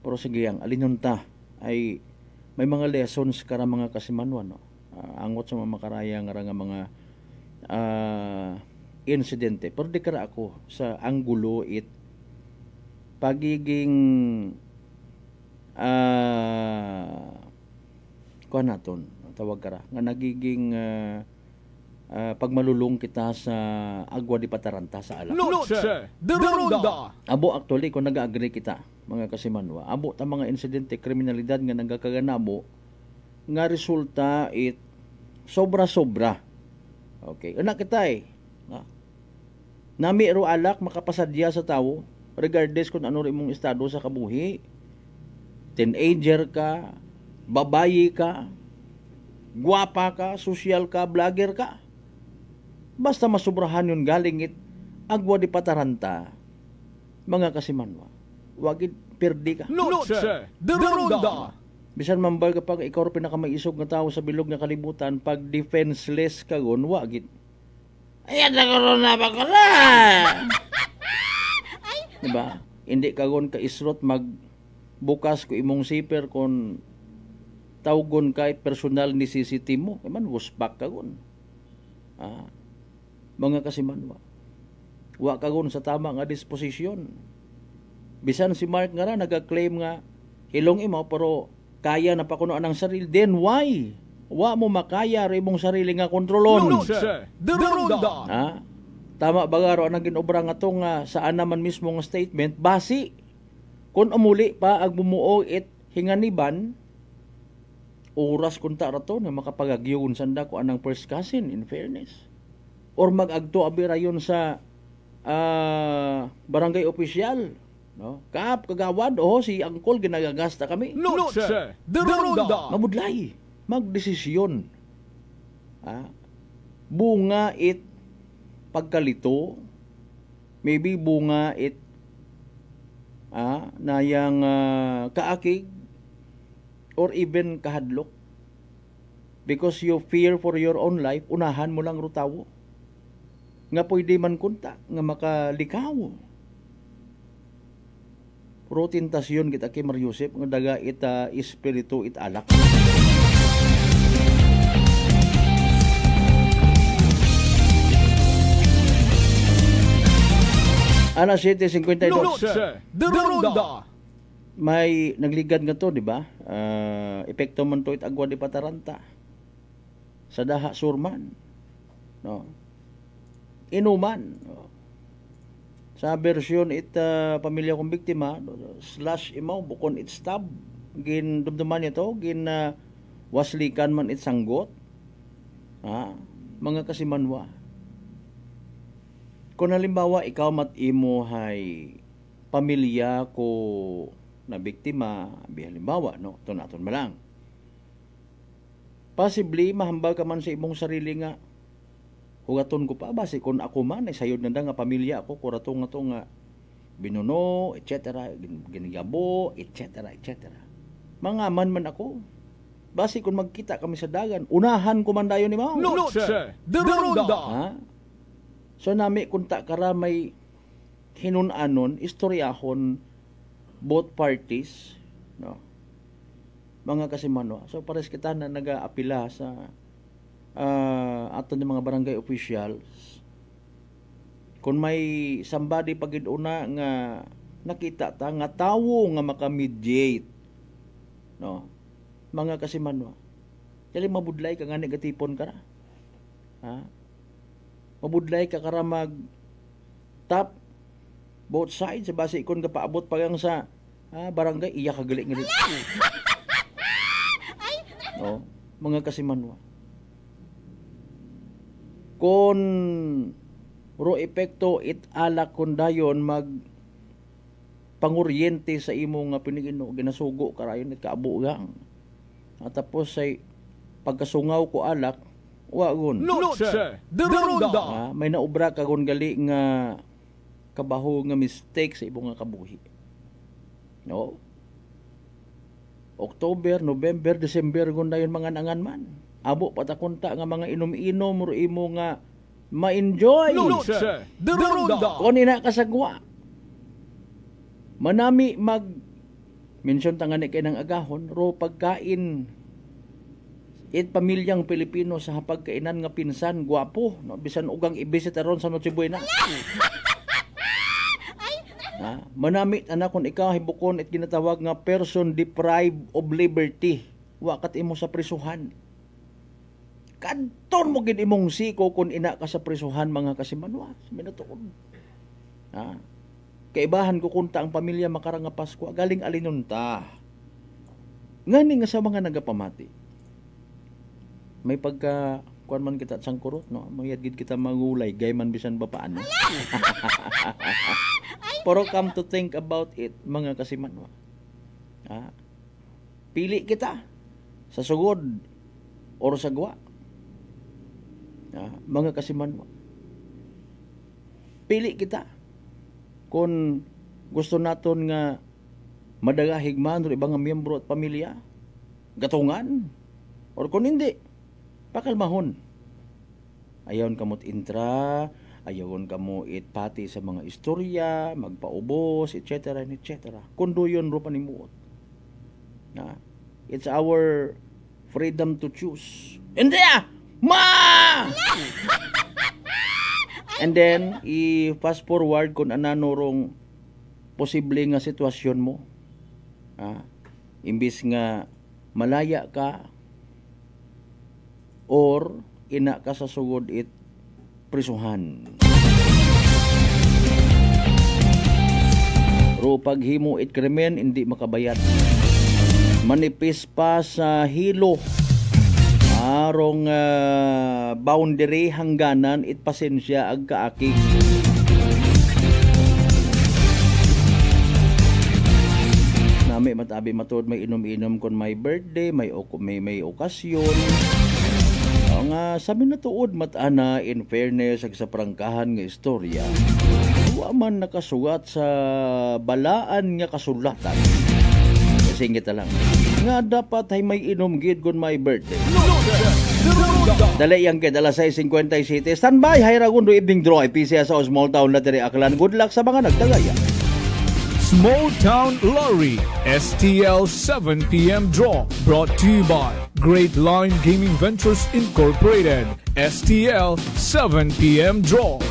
F: Pero sige ang alinunta ay may mga lessons kara mga kasimanwan no. Angot sa mga makaraya nga mga insidente. Pero di kara ako sa anggulo it pagiging kuha naton tawag kara nga nagiging pagmalulong kita sa agwa di pataranta sa alak.
B: Noche de Ronda.
F: Abo actually kung nag-agree kita mga kasimanwa abo ta mga insidente kriminalidad nga nagakaganamo nga resulta it sobra-sobra. Okay una kita nami ro alak makapasadya sa tawo regardless kung ano rin mong estado sa kabuhi. Teenager ka, babayi ka, guwapa ka, social ka, vlogger ka. Basta masubrahan yun galing it agwa di pataranta mga kasimanwa. Wagid perdi ka.
B: Noche de Ronda.
F: Bisan mambal kapag ikaw rin pinakamaisog nga tao sa bilog nga kalibutan pag defenseless ka gon wagid. Ayan na corona ba ka na? Diba? Hindi ka gon ka isrot magbukas ko imong zipper kon tawgon kay personal necessity mo. Eman wuspak ka gon. Mga kasimanwa. Wa ka gon sa tama nga disposisyon. Bisan si Mark nga ra nag-claim nga hilong imo pero kaya na pakunoan ang sarili. Then why? Wa mo makaya rin mong sarili nga kontrolon.
B: Noche de Ronda.
F: Tama ba garo ang ginobra nga tong saan naman mismo nga statement basi. Kung umuli pa ag bumuo it hinganiban oras kunta rato na makapagagyon sanda ko anang first cousin, in fairness. Or mag-agto abi rayon sa barangay official, no? Kap kagawad si angkol ginagagasta kami.
B: Noche de Ronda.
F: Mabudlay magdesisyon. Bunga it pagkalito, maybe bunga it nayang kaakig or even kahadlok, because you fear for your own life, unahan mo lang rutawo nga pwede man kunta nga makalikaw. Puro tentasyon kita kay Mariusep nga daga ita espiritu it alak. Ana 7:52.
B: Noche de Ronda.
F: May nagligad nga to, di ba? Epekto man to it agwa di pataranta. Sa daha surman. No. Inuman. No. Sa version it pamilya kong biktima, slash imaw bukon it stab. Gin dumduman ito, gin waslikan man it sanggot. Mga kasimanwa. Kung halimbawa ikaw imo hay pamilya ko na biktima, halimbawa, no? Ito natin malang. Possibly, mahambal ka man sa imong sarili nga, hugaton ko pa, basi kung ako man, ay sayod na nga pamilya ako, kurato nga to nga, binuno, etc., ginigabo, etc., etc. Mangaman man ako. Basi kung magkita kami sa dagan, unahan ko man dayon ni Mao.
B: Noche de Ronda.
F: So nami kung karamay hinunanon, istoryahon both parties, no? Mga kasimanwa. So pares kita na nag-aapila sa aton ng mga barangay officials. Kung may somebody pagiduna nga nakita ta nga tawo nga makamediate, no? Mga kasimanwa. Dili mabudlay ka nga negatipon ka ra. Mabudlay ka kara mag tap both sides, base ikon ka paabot pagang sa barangay, iya kagali nga dito. No, mga kasimanwa. Kon ro epekto it alak kon dayon mag panguryente sa imong pinigino, ginasugo karayon it kaabugang. At tapos say pagkasungaw ko alak, wagon.
B: Noche de Ronda.
F: May naubra ka kon gali nga kabaho nga mistake sa ibong nga kabuhi. No? October, November, December gun dayon mga nangan man. Abo patakunta nga mga inom-inom ro imo nga ma-enjoy.
B: Noche de Ronda.
F: Kon ina kasagwa. Manami mag mention tangani kay nang agahon ro pagkain it pamilyang Pilipino sa hapagkainan nga pinsan gwapo, no? Bisan ugang ibisita ron sa Noche Buena. Manamit anak kung ikaw hibukon at ginatawag nga person deprived of liberty, wakat imo sa prisuhan. Kadton mo gid imong siko kung ina ka sa prisuhan, mga kasimanwa. Minutuon. Kaibahan ko kunta ang pamilya makarang nga Pasko, galing alinunta. Ngani nga sa mga nagapamati. May pagka kuan man kita sangkurot, no? Mayad gid kita mangulay, gay man bisan ba paano. Pero come to think about it, mga kasimanwa. Pili kita sa sugod or sa gwa. Mga kasimanwa. Pili kita kung gusto naton nga madagahig man or ibang miyembro at pamilya, gatungan, or kung hindi, pakalmahon. Ayaw kamot intra, ayaw kamo itpati sa mga istorya, magpaubos, etc., etc. Kundo yun ro panimuot. It's our freedom to choose. Hindi Ma! And then, i-fast forward kung ananurong posible nga sitwasyon mo. Imbis nga malaya ka or ina ka sa sugod it prisuhan. Ro paghimo it krimen, hindi makabayad. manipis pa sa hilo. Arong boundary hangganan it pasensya ag kaakig. Nami matabi matod may inom-inom kon may birthday, may okasyon. Nga sabi na tuod matana in fairness ag sa prangkahan nga istorya. Wa man nakasugat sa balaan nga kasulatan. Singit lang. Nga dapat ay may inom gid kon my birthday. Dali yang kay alas 6:57. Standby Hayragundo evening draw PCS sa Small Town Lottery Aklan. Good luck sa mga nagtagaya.
A: Small Town Lottery STL 7 p.m. draw brought to you by Great Line Gaming Ventures Incorporated. STL 7 p.m. draw.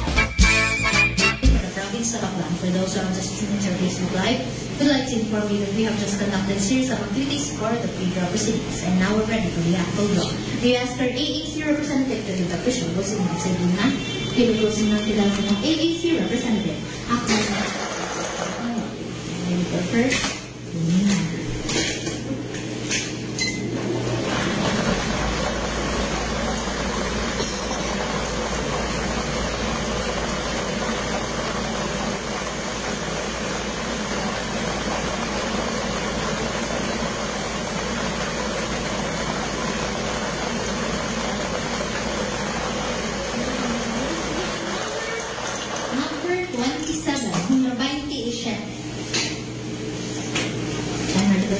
D: For those who are just tuning to Facebook Live, we'd like to inform you that we have just conducted a series of activities for the pre-draw proceedings, and now we're ready for the actual draw. We ask our AAC representative to give official closing notes sa Dina. Closing note kailangan ng AAC representative. Ako na. Ready for first?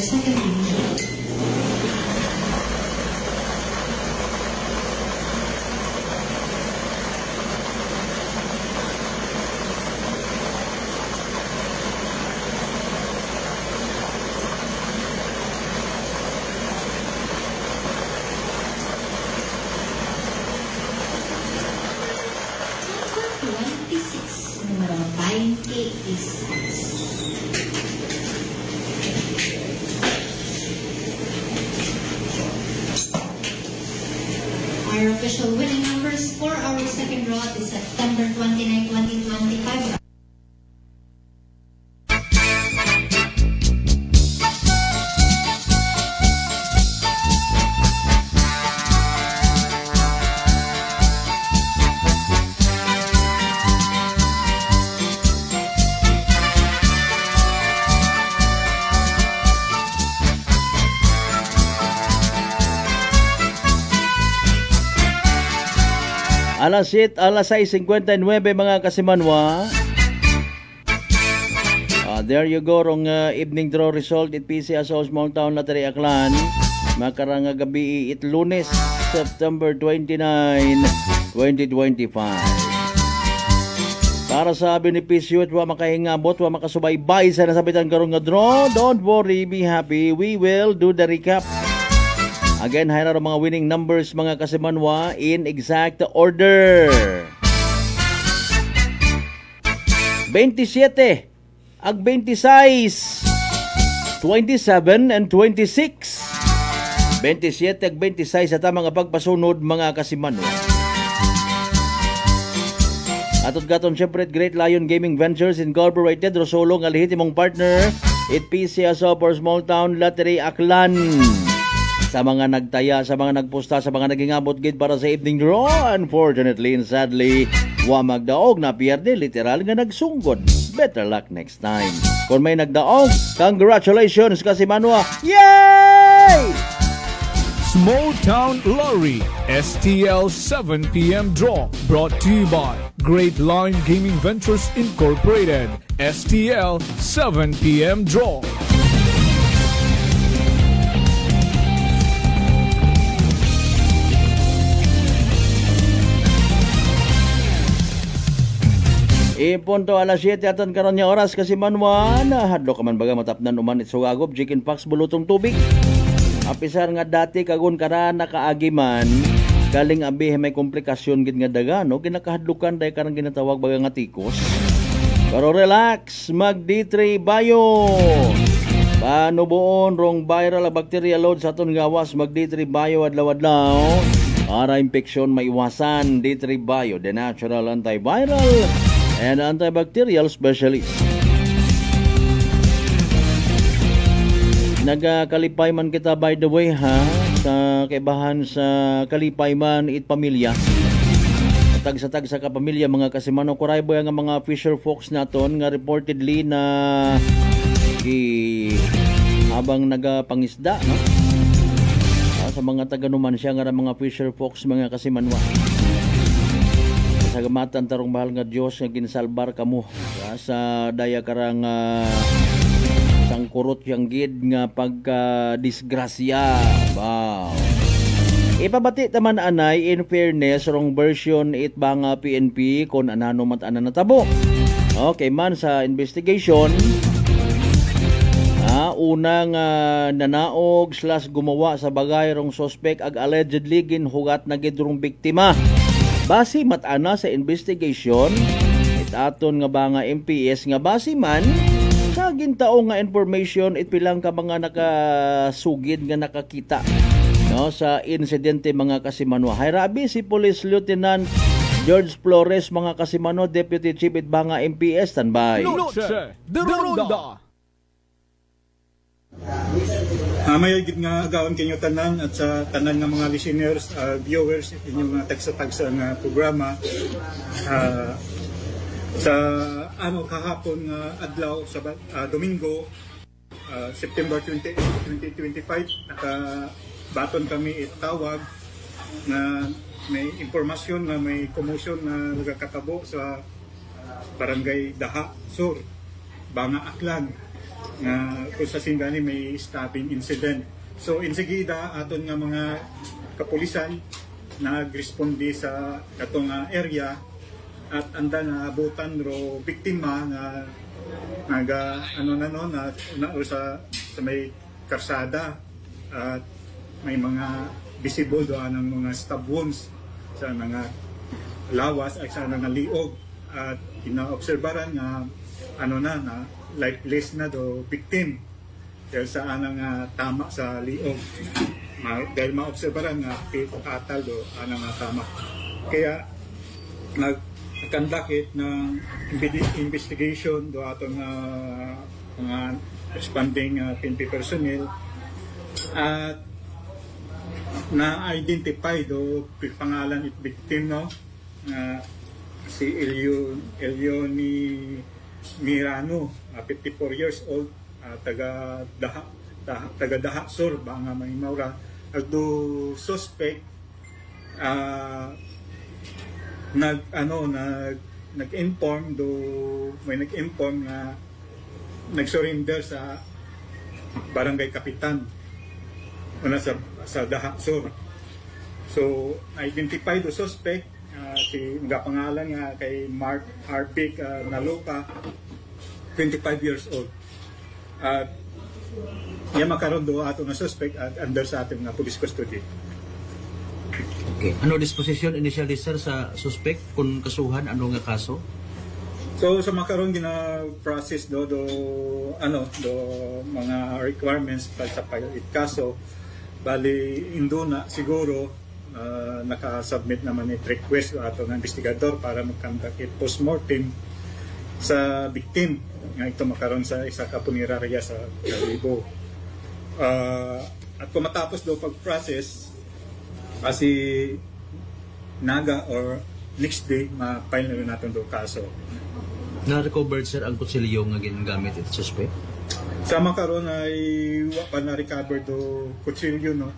D: Second division. Number 26. Our official winning numbers for our second draw is September 29, 2025.
F: Alas 6:59 mga kasimanwa. There you go rong evening draw result at PCS Small Town Lottery Aklan. Makarang gabi it Lunes, September 29, 2025. Para sa benepisyo at wa makahingabot, wa makasubaybay sa nasabitan karong nga draw, don't worry, be happy. We will do the recap. Again, hayra mga winning numbers mga kasimanwa in exact order. 27 ag 26, 27 and 26. 27 ag 26 sa tamang pagpasunod mga kasimanwa. Atot gaton syempre Great Lion Gaming Ventures Incorporated, Rosolo nga lehitimong partner it PCS for Small Town Lottery Aklan. Sa mga nagtaya, sa mga nagposta, sa mga nagingabot gid para sa evening draw, unfortunately and sadly, wa magdaog na pierde, literal nga nagsunggod. Better luck next time. Kung may nagdaog, congratulations kasimanwa. Yay!
A: Small Town Lottery STL 7 p.m. draw brought to you by Great Line Gaming Ventures Incorporated. STL 7 p.m. draw.
F: Ipunto alas 7 aton karon nga oras kasi manwa na hadlo ka man baga matapnan uman itsugagop chicken pox bulutong tubig. Apisar nga dati kagon kara nakaagiman galing abi may komplikasyon gid nga daga no ginakahadlukan day karang ginatawag baga nga tikos. Pero relax, mag D3 Bio. Panubuon rong viral bacteria load sa aton gawas mag D3 Bio adlaw-adlaw. Para infeksyon maiwasan D3 Bio, the natural antiviral and antibacterial specialist. Nagakalipay man kita by the way ha, sa kaibahan sa kalipay man it pamilya. Tag sa kapamilya mga kasimano, kuray boy ang mga fisher folks naton nga reportedly na habang nagapangisda no? Sa mga taganuman siya nga mga fisher folks mga kasimanwa. Sa gamatan tarong mahal nga Dios nga ginsalbar kamo sa daya karang sang kurot yang gid nga pagka disgrasya. Wow. Ipabati taman anay in fairness wrong version it ba nga PNP kon anano mat ana natabo. Okay man sa investigation unang nanaog / gumawa sa bagay rong suspect ag allegedly ginhugat na gid rong biktima. Base mat ana sa investigation it aton nga ba nga MPS nga base man sa gintao nga information it pilang ka mga nakasugid nga nakakita no sa insidente mga kasimanwa. Hayrabi si Police Lieutenant George Flores mga kasimano, Deputy Chief Itbanga MPS standby.
B: Noche de Ronda.
E: Mayagid nga agawon kinyo tanan at sa tanan nga mga listeners, viewers inyong mga tagsa-tagsa nga programa sa kahapon nga adlaw sa Domingo, September 20, 2025 baton kami itawag na may impormasyon na may commotion na nagkatabo sa Barangay Daha Sur, Banga Aklan na kung sa singani may stabbing incident. So insigida aton nga mga kapulisan nagrespondi sa katong area at anda na abutan ro biktima na sa may karsada at may mga visible doon ng mga stab wounds sa mga lawas at sa mga liog at inaobserbaran nga na lifeless na do victim dahil sa anang tama sa liog dahil maobserbaran nga fatal do anang tama kaya nagkandakit ng investigation do atong mga responding PNP personnel at na-identify do pangalan it victim no si Elioni Mirano 54 years old taga Daha Sur Banga Maymawra do suspect nag-inform nga nag-surrender sa Barangay Kapitan sa Daha Sur. So identify the suspect si pangalan nga kay Mark Harpic Naloka, 25 years old. At makaroon do ato na suspect at under sa ating police custody.
F: Okay. Ano disposition initially sir sa suspect kung kasuhan ano nga kaso?
E: So sa makaroon gina process do mga requirements para sa pilot kaso bali indo na siguro naka-submit naman it request ato ng investigador para mag-conduct it post-mortem sa victim nga ito makaroon sa isa ka punerarya sa Kalibo. At kung matapos do pag-process kasi naga or next day ma-file na natin do kaso.
F: Na-recovered sir ang kutsilyo nga ginagamit ito suspect?
E: Sa makaroon ay pa na-recover do kutsilyo no.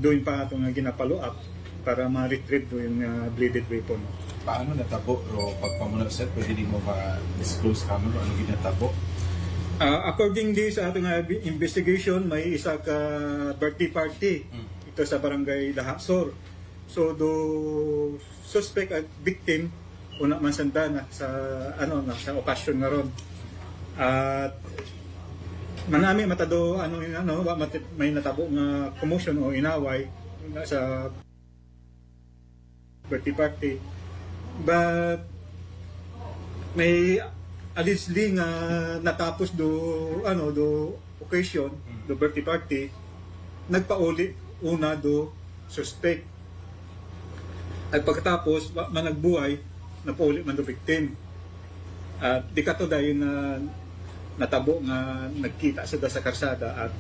E: Doon pa itong ginapalo up para ma-retrieve doon yung bladed weapon.
G: Paano natabo o pagpamulat sir? Pwede din mo ma-disclose kamo ano ginatabo?
E: According sa atong investigation, may isa ka birthday party ito sa Barangay Daha Sur. So do suspect at victim una man sanda na sa sa okasyon nga ron. At manami matado may natabo nga commotion o inaway sa birthday party, but may allegedly nga natapos do occasion do birthday party nagpauli una do suspect at pagkatapos managbuhay napauli man do victim at di kato dayon na natabo nga nagkita sila sa karsada at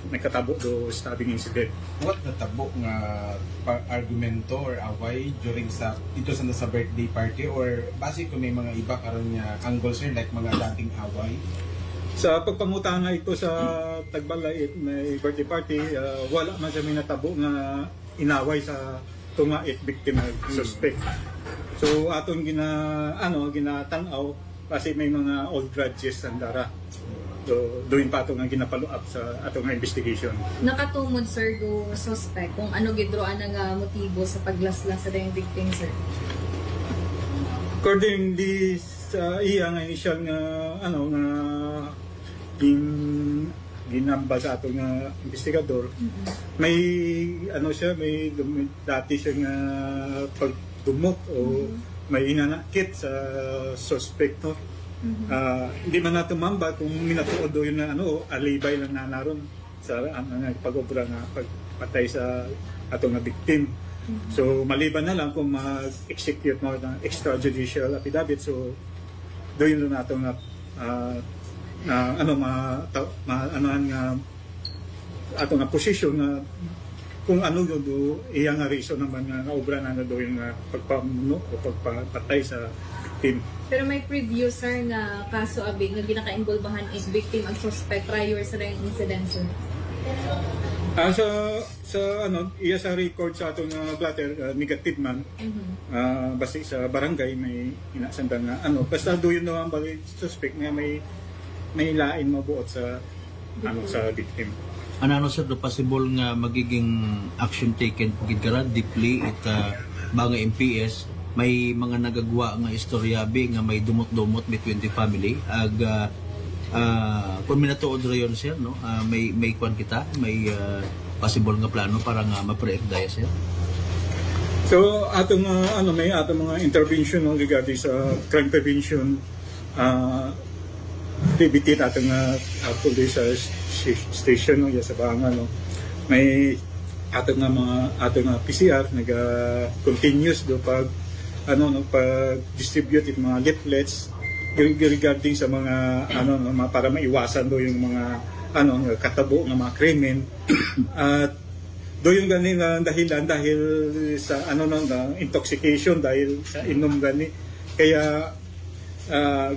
E: nagkatabo do stabbing incident.
G: What natabo nga argumento or away during sa birthday party, or base kung may mga iba karon nga angle sir, like mga dating away?
E: Sa pagpangutana ito sa Tagbalay may birthday party, wala man siya may natabo nga inaway sa tumait biktima suspect. So atong ginatanaw kasi may mga old grudges ang dara. So, doon pa ito nga ginapalo-up sa atong investigation.
H: Nakatumod, sir, do suspect kung ano gidroan nga motibo sa paglaslas sa yung victim, sir?
E: Accordingly sa iya nga initial nga ginamba sa atong nga investigador, may may dati siya nga pagdumok o may inanakit sa suspect, no? Hindi man natin mamba kung minatuod do yun na alibay lang na naroon sa pag-obra nga pagpatay sa atong nga victim. So maliban na lang kung mag-execute mo ng extrajudicial affidavit, so do yun na atong nga atong nga position nga kung ano do iya nga reason naman nga obra na do yung pagpamuno o pagpatay sa victim.
H: Pero may preview, sir, nga kaso abi nga ginaka-involbahan is victim ang suspect prior sa ring incident, sir? Iya sa record sa atong blatter, negative man. Basta sa barangay may inasanda nga basta do yun naman bali suspect nga may lain mabuot sa sa victim.
F: Ano sir, do possible nga magiging action taken pagigara deeply mga MPS, may mga nagagawa nga istoryabi nga may dumot-dumot between the family kung minatuod rayon sir, no? May kwan kita, may possible nga plano para nga ma-pre-act daya sir.
E: So atong may atong mga intervention regarding sa crime prevention activity atong police station sa Banga, no? May atong mga PCR continuous do pag pag-distribute yung mga leaflets regarding sa mga para maiwasan do yung mga katabo ng mga krimen at do yung ganing dahilan dahil sa intoxication dahil sa inom gani, kaya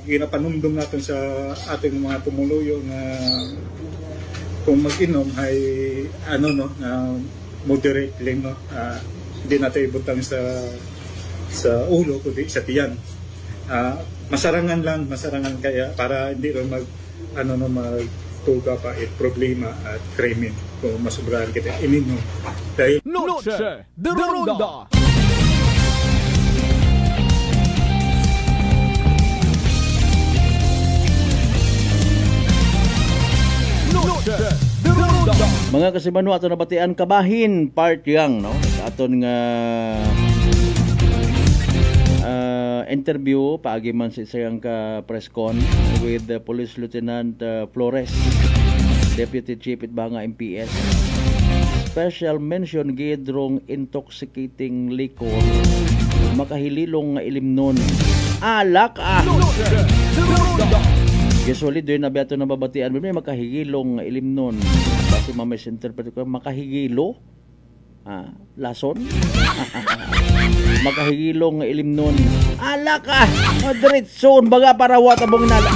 E: ginapanumdum natin sa ating mga tumuluyo na kung mag-inom ay moderate lang, no? Hindi natin ibutang sa ulo kundi sa tiyan. Masarangan kaya para hindi rin magtuga pa problema at krimen kung masubrahan kita ininom dahil
B: Noche de Ronda.
F: Mga kasimano, ato nabatian kabahin part yang, no? Aton nga interview paagi man sa isang ka press con with Police Lieutenant Flores, Deputy Chief Itbanga MPS. Special mention gidrong intoxicating liquor, makahililong nga ilimnon, alak usually doon na beto na babatian may makahigilong nga ilimnon, kasi mamisinterpret ko makahigilo lason makahigilong nga ilimnon, alak diretson baga para watabong nala.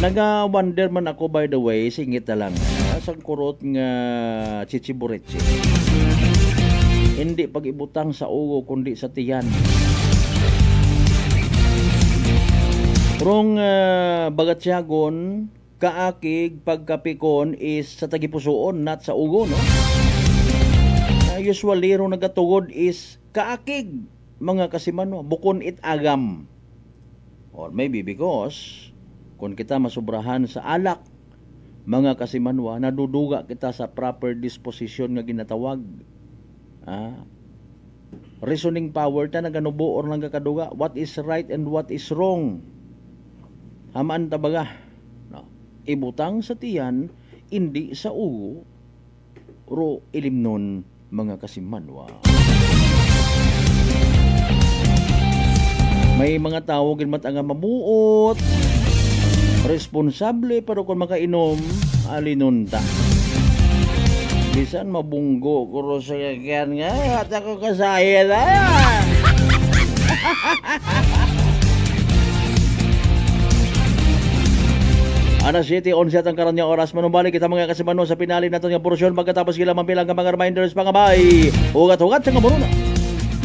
F: Naga-wonder man ako, by the way, singit na lang sang kurot nga chichiburetsi, hindi pag-ibutang sa ugo kundi sa tiyan. Rong bagatyagon kaakig pagkapikon is sa tagipusoon, not sa ugo, no? Usually rong nagatugod is kaakig, mga kasimano, bukon it agam, or maybe because kung kita masubrahan sa alak, mga kasimanwa, naduduga kita sa proper disposition nga ginatawag. Reasoning power ta naganubo or nagakaduga what is right and what is wrong. Hamaan tabaga, no? Ibutang sa tiyan, hindi sa ugo, ro ilimnon, mga kasimanwa. May mga tao ginmat ang mabuot, responsable, pero kung makainom, alinunta. Bisan mabunggo, kuro sa kagyan nga, at ako kasaya na. Alas 7:11 at ang karanyang oras. Manumbalik kita mga kasimano sa pinali natin ng porsyon pagkatapos kila mampilang mga reminders pangabay. Hugat-hugat sa kamuruna.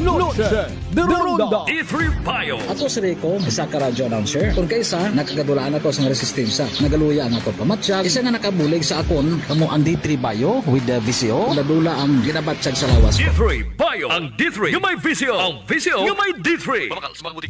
B: Noche de Ronda.
A: D3 Bio.
I: Ako si Rico, isa ka radio announcer. Kung kaysa, nakagadulaan ako sa resistensya. Nagaluya ang ako pamatsyag. Isa nga nakabulig sa akon, kamo ang D3 Bio with the VCO. Nadula ang ginabatsyag sa lawas ko.
A: D3 Bio. Ang D3 yung may VCO. Ang VCO yung may D3.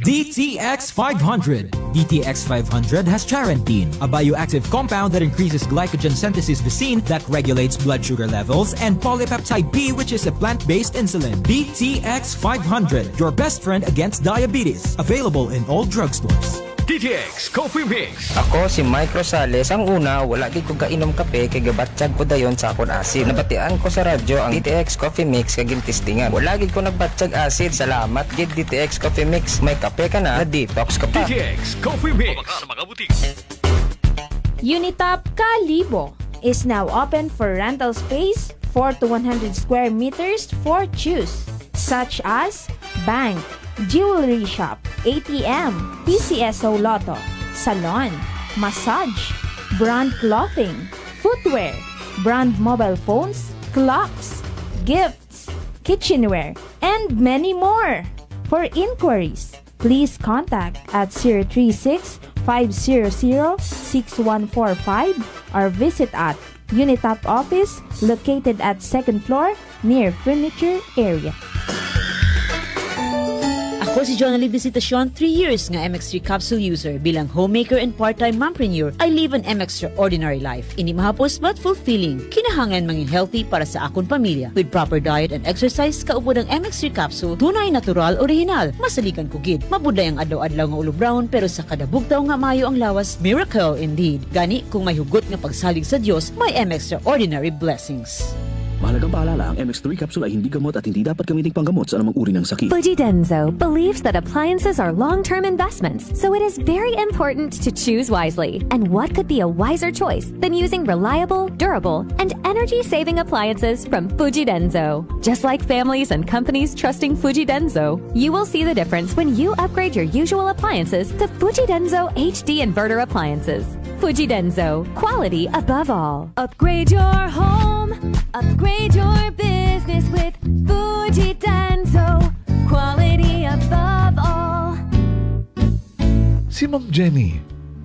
K: DTX 500. DTX 500 has charantine, a bioactive compound that increases glycogen synthesis Vicine that regulates blood sugar levels, and polypeptide B, which is a plant-based insulin. DTX 500, your best friend against diabetes. Available in all drugstores.
A: DTX Coffee Mix.
N: Ako si Mike Rosales. Ang una, wala gid ko kainom kape kay gabatsyag ko dayon sa akon acid. Nabatian ko sa radyo ang DTX Coffee Mix kay gintistingan. Wala gid ko nagbatsyag acid. Salamat gid DTX Coffee Mix. May kape ka na detox ka pa.
A: DTX Coffee Mix. Sa mga butik.
O: Unitop Kalibo is now open for rental space 4 to 100 square meters for choose, such as bank, jewelry shop, ATM, PCSO Lotto, salon, massage, brand clothing, footwear, brand mobile phones, clocks, gifts, kitchenware, and many more. For inquiries, please contact at 036-500-6145 or visit at Unitop office located at 2nd floor near furniture area.
P: Ako si Jonali Visitasyon, 3 years nga MX3 capsule user. Bilang homemaker and part-time mompreneur, I live an extraordinary life. Ini mahapos but fulfilling. Kinahangan mangin healthy para sa akong pamilya. With proper diet and exercise, kaupod ang MX3 capsule, tunay, natural, original. Masaligan kugid. Mabuday ang adlaw-adlaw nga ulo brown, pero sa kada bugtaw nga mayo ang lawas, miracle indeed. Gani, kung may hugot nga pagsalig sa Dios, may extraordinary blessings.
J: Mahalagang paalala, ang MX3 capsule ay hindi gamot at hindi dapat gamiting panggamot sa anumang uri ng sakit.
Q: Fuji Denso believes that appliances are long-term investments, so it is very important to choose wisely. And what could be a wiser choice than using reliable, durable, and energy-saving appliances from Fuji Denso? Just like families and companies trusting Fuji Denso, you will see the difference when you upgrade your usual appliances to Fuji Denso HD inverter appliances. Fuji Denso, quality above all. Upgrade your home, upgrade your business with Fuji Denso, quality above all.
U: Si Ma'am Jenny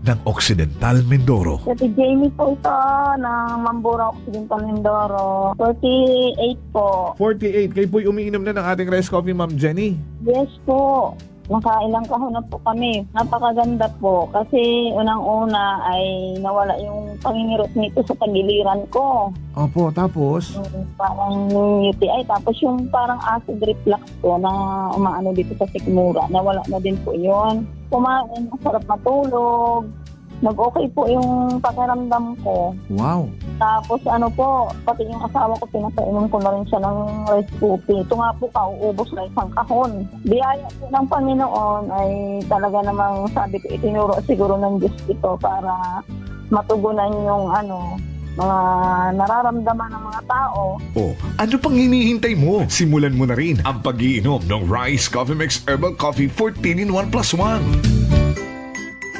U: ng Occidental Mindoro.
V: Si Jamie po ito ng Mambura Occidental Mindoro. 48 po.
U: 48. Kayo po'y umiinom na ng ating rice coffee, Ma'am Jenny?
V: Yes po. Nakailang kahon na po kami. Napakaganda po. Kasi unang-una ay nawala yung pangingirot nito sa tagiliran ko.
U: Opo, tapos?
V: Parang UTI. Tapos yung parang acid reflux ko na umaano dito sa sikmura. Nawala na din po yun. Kumain, masarap matulog. Nag-okay po yung pakiramdam ko.
U: Wow.
V: Tapos ano po, pati yung asawa ko, pinapainom ko na rin siya ng rice coffee. Ito nga po, kauubos na isang kahon. Biyaya po ng Panginoon ay talaga namang sabi ko, itinuro siguro ng Diyos ito para matugunan yung mga nararamdaman ng mga tao.
U: Oh, ano pang hinihintay mo? Simulan mo na rin ang pag-iinom ng Rice Coffee Mix Herbal Coffee 14 in 1 plus 1.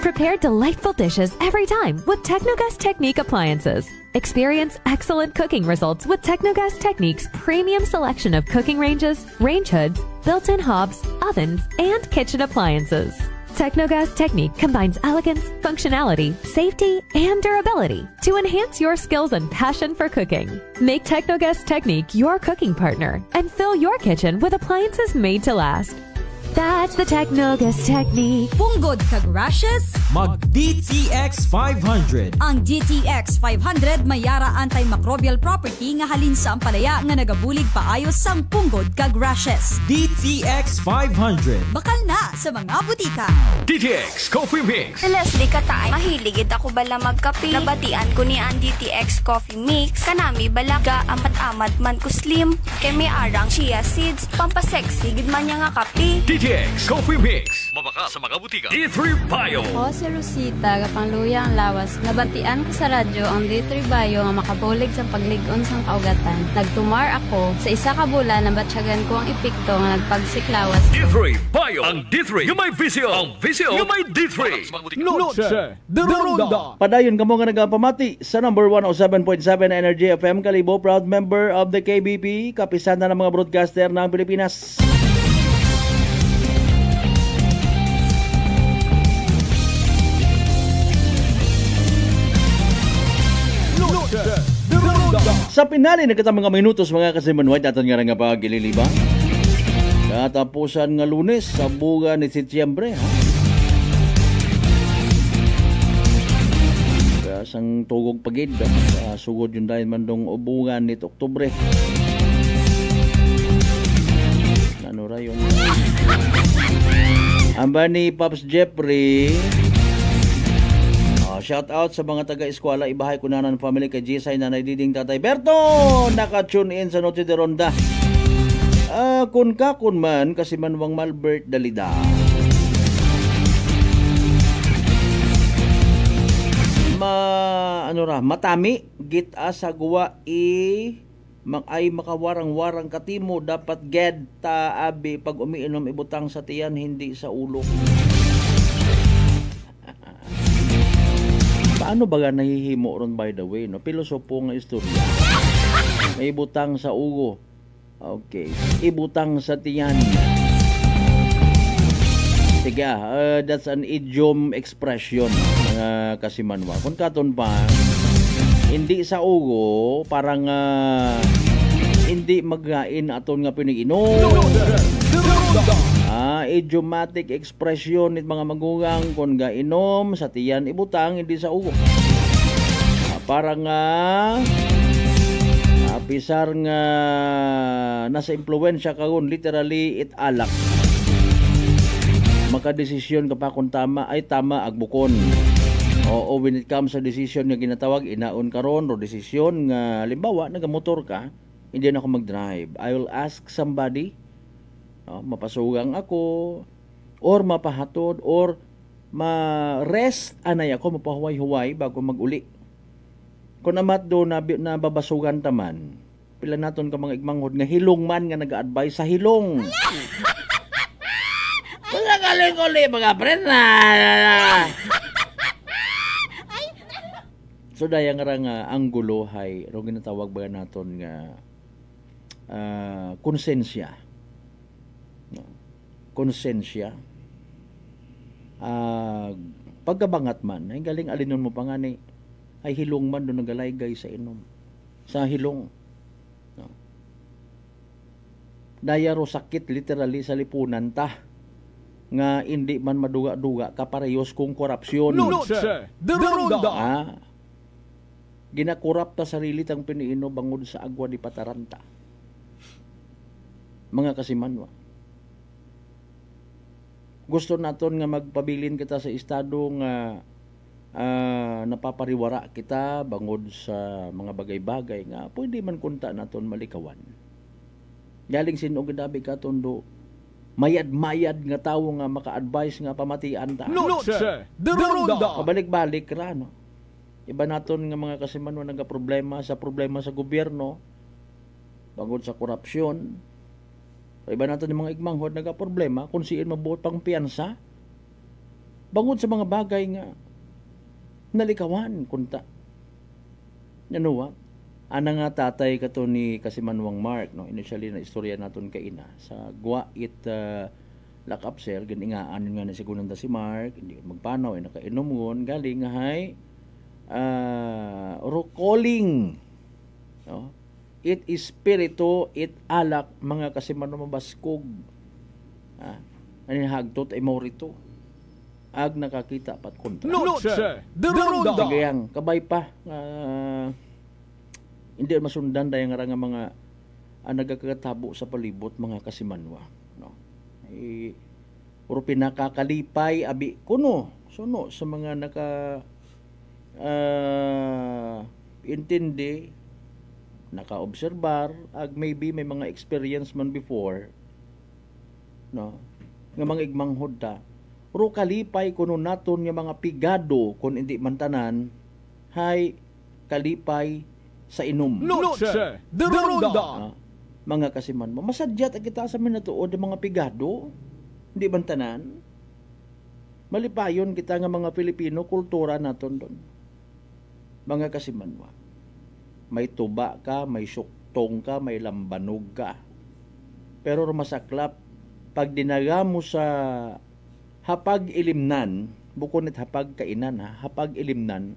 Q: Prepare delightful dishes every time with Technogas Technique appliances. Experience excellent cooking results with Technogas Technique's premium selection of cooking ranges, range hoods, built-in hobs, ovens, and kitchen appliances. Technogas Technique combines elegance, functionality, safety, and durability to enhance your skills and passion for cooking. Make Technogas Technique your cooking partner and fill your kitchen with appliances made to last. That's the Technogas Technique.
X: Punggod kag rashes?
K: Mag DTX 500.
X: Ang DTX 500 mayara antimicrobial property nga halin sa ampalaya nga nagabulig paayos sang punggod kag rashes.
K: DTX 500.
X: Bakal na sa mga butika.
A: DTX Coffee Mix.
Z: Leslie Katay, mahiligid ako bala magkape. Nabatian ko ni ang DTX Coffee Mix. Kanami balaga amat-amat man ko slim. Kay may arang chia seeds. Pampasexy gid man niya nga kape.
A: DTX Coffee Mix. Mabaka sa mga butika. D3 Bio.
C: Ako si Rosita, kapangluya ang lawas. Nabatian ko sa radyo ang D3 Bio nga makabulig sa pagligon sang kaugatan. Nagtumar ako sa isa ka bulan na batsyagan ko ang epekto nga nagpagsiklawas.
A: D3 Bio. Ang D3 yung may visyo. Ang visyo yung may D3.
B: Noche de Ronda.
F: Padayon kamo nga nagapamati sa number 107.7 Energy FM Kalibo, proud member of the KBP, kapisana ng mga broadcaster ng Pilipinas. Sa pinali na kita mga minutos mga kasimanway natin nga nga pag-ililibang. Katapusan nga Lunes sa buga ni Setyembre. Sang tugog pagid sugod yung dahil mandong ubungan nito Oktubre. Ano ra yun? Amba ni Pops Jeffrey. Shout out sa mga taga-eskwela, ibahay ko nanan family kay Gisay, Nanay Diding, Tatay Berto, naka-tune in sa Noche de Ronda. Kun man kasi manwang Malbert Dalida. Matami gita sa guwa ay makawarang-warang katimo dapat ged ta abi pag umiinom ibutang sa tiyan hindi sa ulo. Paano ba nahihimo ron by the way, no? Pilosopo nga istorya. May ibutang sa ugo. Okay. Ibutang sa tiyan. Sige, that's an idiom expression mga kasimanwa. Kung katon pa, hindi sa ugo, parang hindi magain aton nga piniginom. Idiomatic expression nit mga magugang kung gainom sa tiyan ibutang hindi sa ugo. Parang pisar nga nasa impluwensya karon literally it alak. Makadesisyon ka pa kung tama ay tama agbukon. O when it comes sa decision nga ginatawag inaon karon o desisyon nga halimbawa nagamotor ka, hindi na ako mag-drive. I will ask somebody, mapasugang ako or mapahatod or ma-rest anay ako, mapahuway-huway bago mag-uli. Kung amat do na babasugan taman, pila naton ka mga igmanghod nga hilong man nga nag-advise sa hilong. Mga galing-uli mga friend na. So dayang nga anggulo hay ro ginatawag ba naton nga konsensya. Konsensya. Pagkabangat man ay galing alinon mo pa nga ni ay hilong man doon nagalaygay sa inom. Sa hilong. No. Daya ro sakit literally sa lipunan ta. Nga hindi man maduga-duga kaparehos kung korupsyon.
B: Noche de Ronda.
F: Ginakurap ta sarili tang piniino bangod sa agwa di pataranta. Mga kasimanwa. Gusto naton nga magpabilin kita sa estado nga napapariwara kita bangod sa mga bagay-bagay nga pwede man kunta naton malikawan. Galing sinog dabi ka tondo mayad-mayad nga tawo nga maka-advise nga pamatian ta.
B: Noche de Ronda.
F: Pabalik-balik ra no. Iba naton nga mga kasimanwa nga problema sa gobyerno bangod sa korupsyon. Iba naton yung mga igmanghod nga problema kung siin mabuot pang piyansa bangod sa mga bagay nga nalikawan kunta. Yanuwa, ana nga tatay kato ni Kasimanwang Mark, no? Initially na istorya naton kay ina sa guwait lakapsel giningaan nga na sigunan ta si Mark, hindi magpanaw ay nakainom ngon galing nga hay calling, no? It is spirito, it alak mga Kasimanwang mabaskog. Ani hagtot ay morito. Ag nakakita pat kontra.
B: Noche de Ronda.
F: Gayang kabay pa hindi masundan dayang nga mga nagakatabo sa palibot mga Kasimanwa, no. Puro pinakakalipay abi kuno suno sa mga intindi naka-obserbar ag maybe may mga experience man before, no. nga mga igmanghod ta. Pero kalipay kuno naton nga mga pigado kung hindi man tanan hay kalipay sa inom.
B: Noche de Ronda.
F: Mga kasiman mo, masadyat ang kita sa minatuod ng mga pigado. Hindi man tanan. Malipayon kita nga mga Pilipino, kultura naton doon. Mga kasiman mo, may tuba ka, may suktong ka, may lambanog ka. Pero masaklap, pag dinaga mo sa hapag ilimnan, bukod nit hapag kainan ha, hapag ilimnan,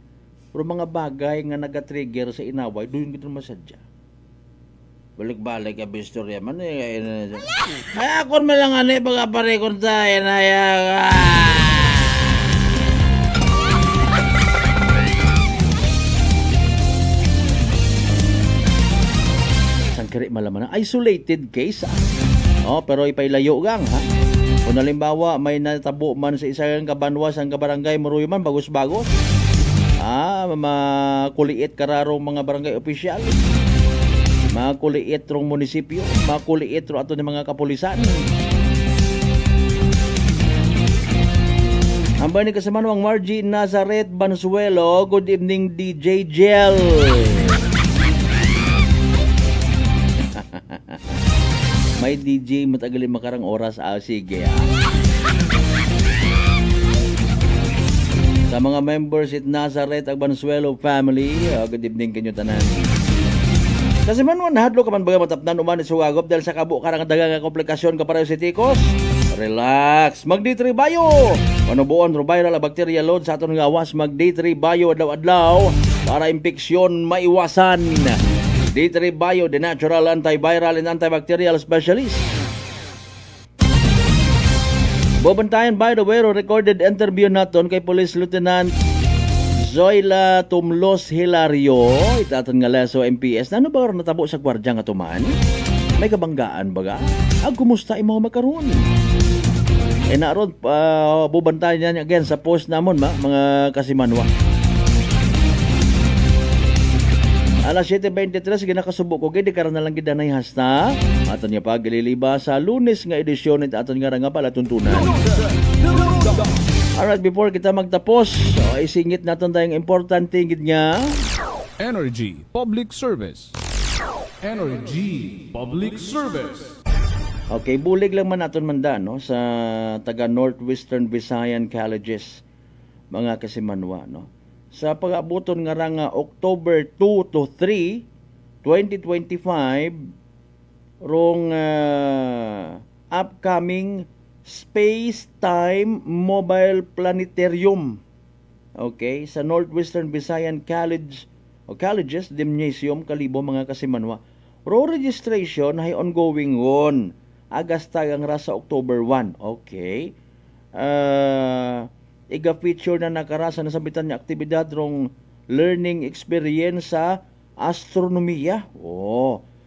F: pero mga bagay nga nagatrigger sa inaway, doon kita masadya. Balik-balik ka bistorya man eh. Ay, ako man lang ano, pagkaparekon tayo na yaga. Sangkari malaman na isolated case ha. Oh, pero ipailayo gang ha. Kung halimbawa may natabo man sa isang kabanwas ang kabarangay Muruyo man bagos-bagos. Makuliit kararong mga barangay opisyal. Makuliit rong munisipyo, makuliit rong ato ng mga kapulisan. Ambay ni kasama ang Margie Nazareth Bansuelo. Good evening, DJ Gel. May DJ matagalin makarang oras. Sige Sa mga members at Nazareth ag Bansuelo family, good evening kanyo tanan. Kasi man hadlo ka man baga matapnan uman sa wagop dahil sa kabo karang dagang komplikasyon ka pareho si Tikos. Relax, mag-D3 Bio. Manubuon ro viral a bacteria load sa aton gawas, mag-D3 Bio adlaw-adlaw para impeksyon maiwasan. D3 Bio, the natural antiviral and antibacterial specialist. Bobantayan by the way, recorded interview naton kay Police Lieutenant Zoila Tumlos Hilario, itaton nga leso MPS. Ano ba natabo sa gwardya nga tumaan? May kabanggaan baga? Kumusta imo makaron? Naron bubantayan niya again sa post namon mga kasimanwa. Alas 7:23 ginakasubo ko gid karon na lang gid anay hasta. Aton niya pag ililiba sa Lunes nga edisyon nit aton nga nga pala tuntunan. Alright, before kita magtapos, isingit natin tayong importante gid nga
B: Energy Public Service. Energy Public Service.
F: Okay, bulig lang man natin manda no sa taga Northwestern Visayan Colleges mga kasimanwa no. Sa pag-abuton nga nga October 2 to 3, 2025 rong upcoming Space-Time Mobile Planetarium. Okay, sa Northwestern Visayan College o Colleges Gymnasium Kalibo mga kasimanwa. Ro registration hay ongoing won. Agasta ang rasa October 1. Okay. Iga-feature na nakarasa na sabitan niya aktibidad rong learning experience sa astronomiya.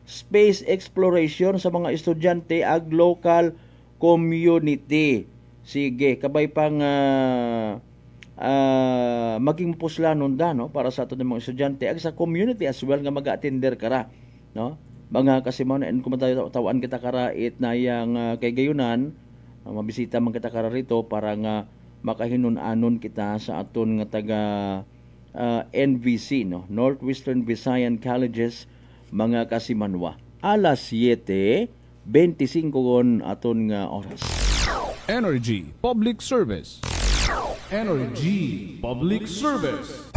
F: Space exploration sa mga estudyante ag local community. Sige, kabay pang maging puslanon da no para sa ato ng mga estudyante ag sa community as well nga mag-attender kara no. Mga kasimaw na tawan kita karait na yang kay gayunan mabisita man kita kara rito para nga makahinun-anon kita sa aton nga taga NVC no, Northwestern Visayan Colleges mga kasimanwa. Alas 7:25 aton nga oras.
B: Energy Public Service. Energy Public Service.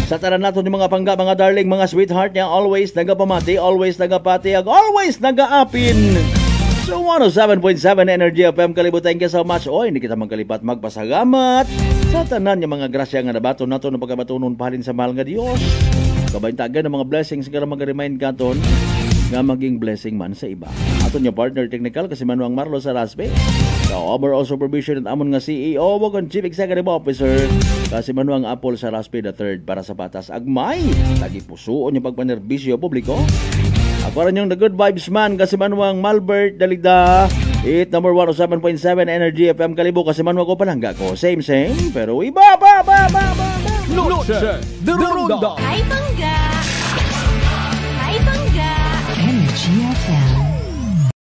F: Sa tanan nato ni mga pangga, mga darling, mga sweetheart niya, always nagapamati, always nagapati, always nagaapin. So 107.7 Energy FM Kalibo, thank you so much. Hindi kita magkalipat magpasagamat sa tanan niya mga grasya nga nabaton nato na pagkabatunon pahalin sa mahal nga Dios. Kabayntagan ng mga blessings nga mag-remind katon nga maging blessing man sa iba. Aton niya partner technical kasi Manuang Marlo sa Raspe. Sa overall supervision at amon nga CEO wagon Chief Executive Officer kasi Manuang Apple sa Raspe III para sa batas agmay. Lagi pusuon yung pagpanerbisyo publiko. Ako rin yung the good vibes man kasi Manuang Malbert Dalida. It number 107.7 Energy FM Kalibo kasi Manuang ko palangga ko. Same pero iba.
B: Noche de Ronda.
Z: Ay, bangga!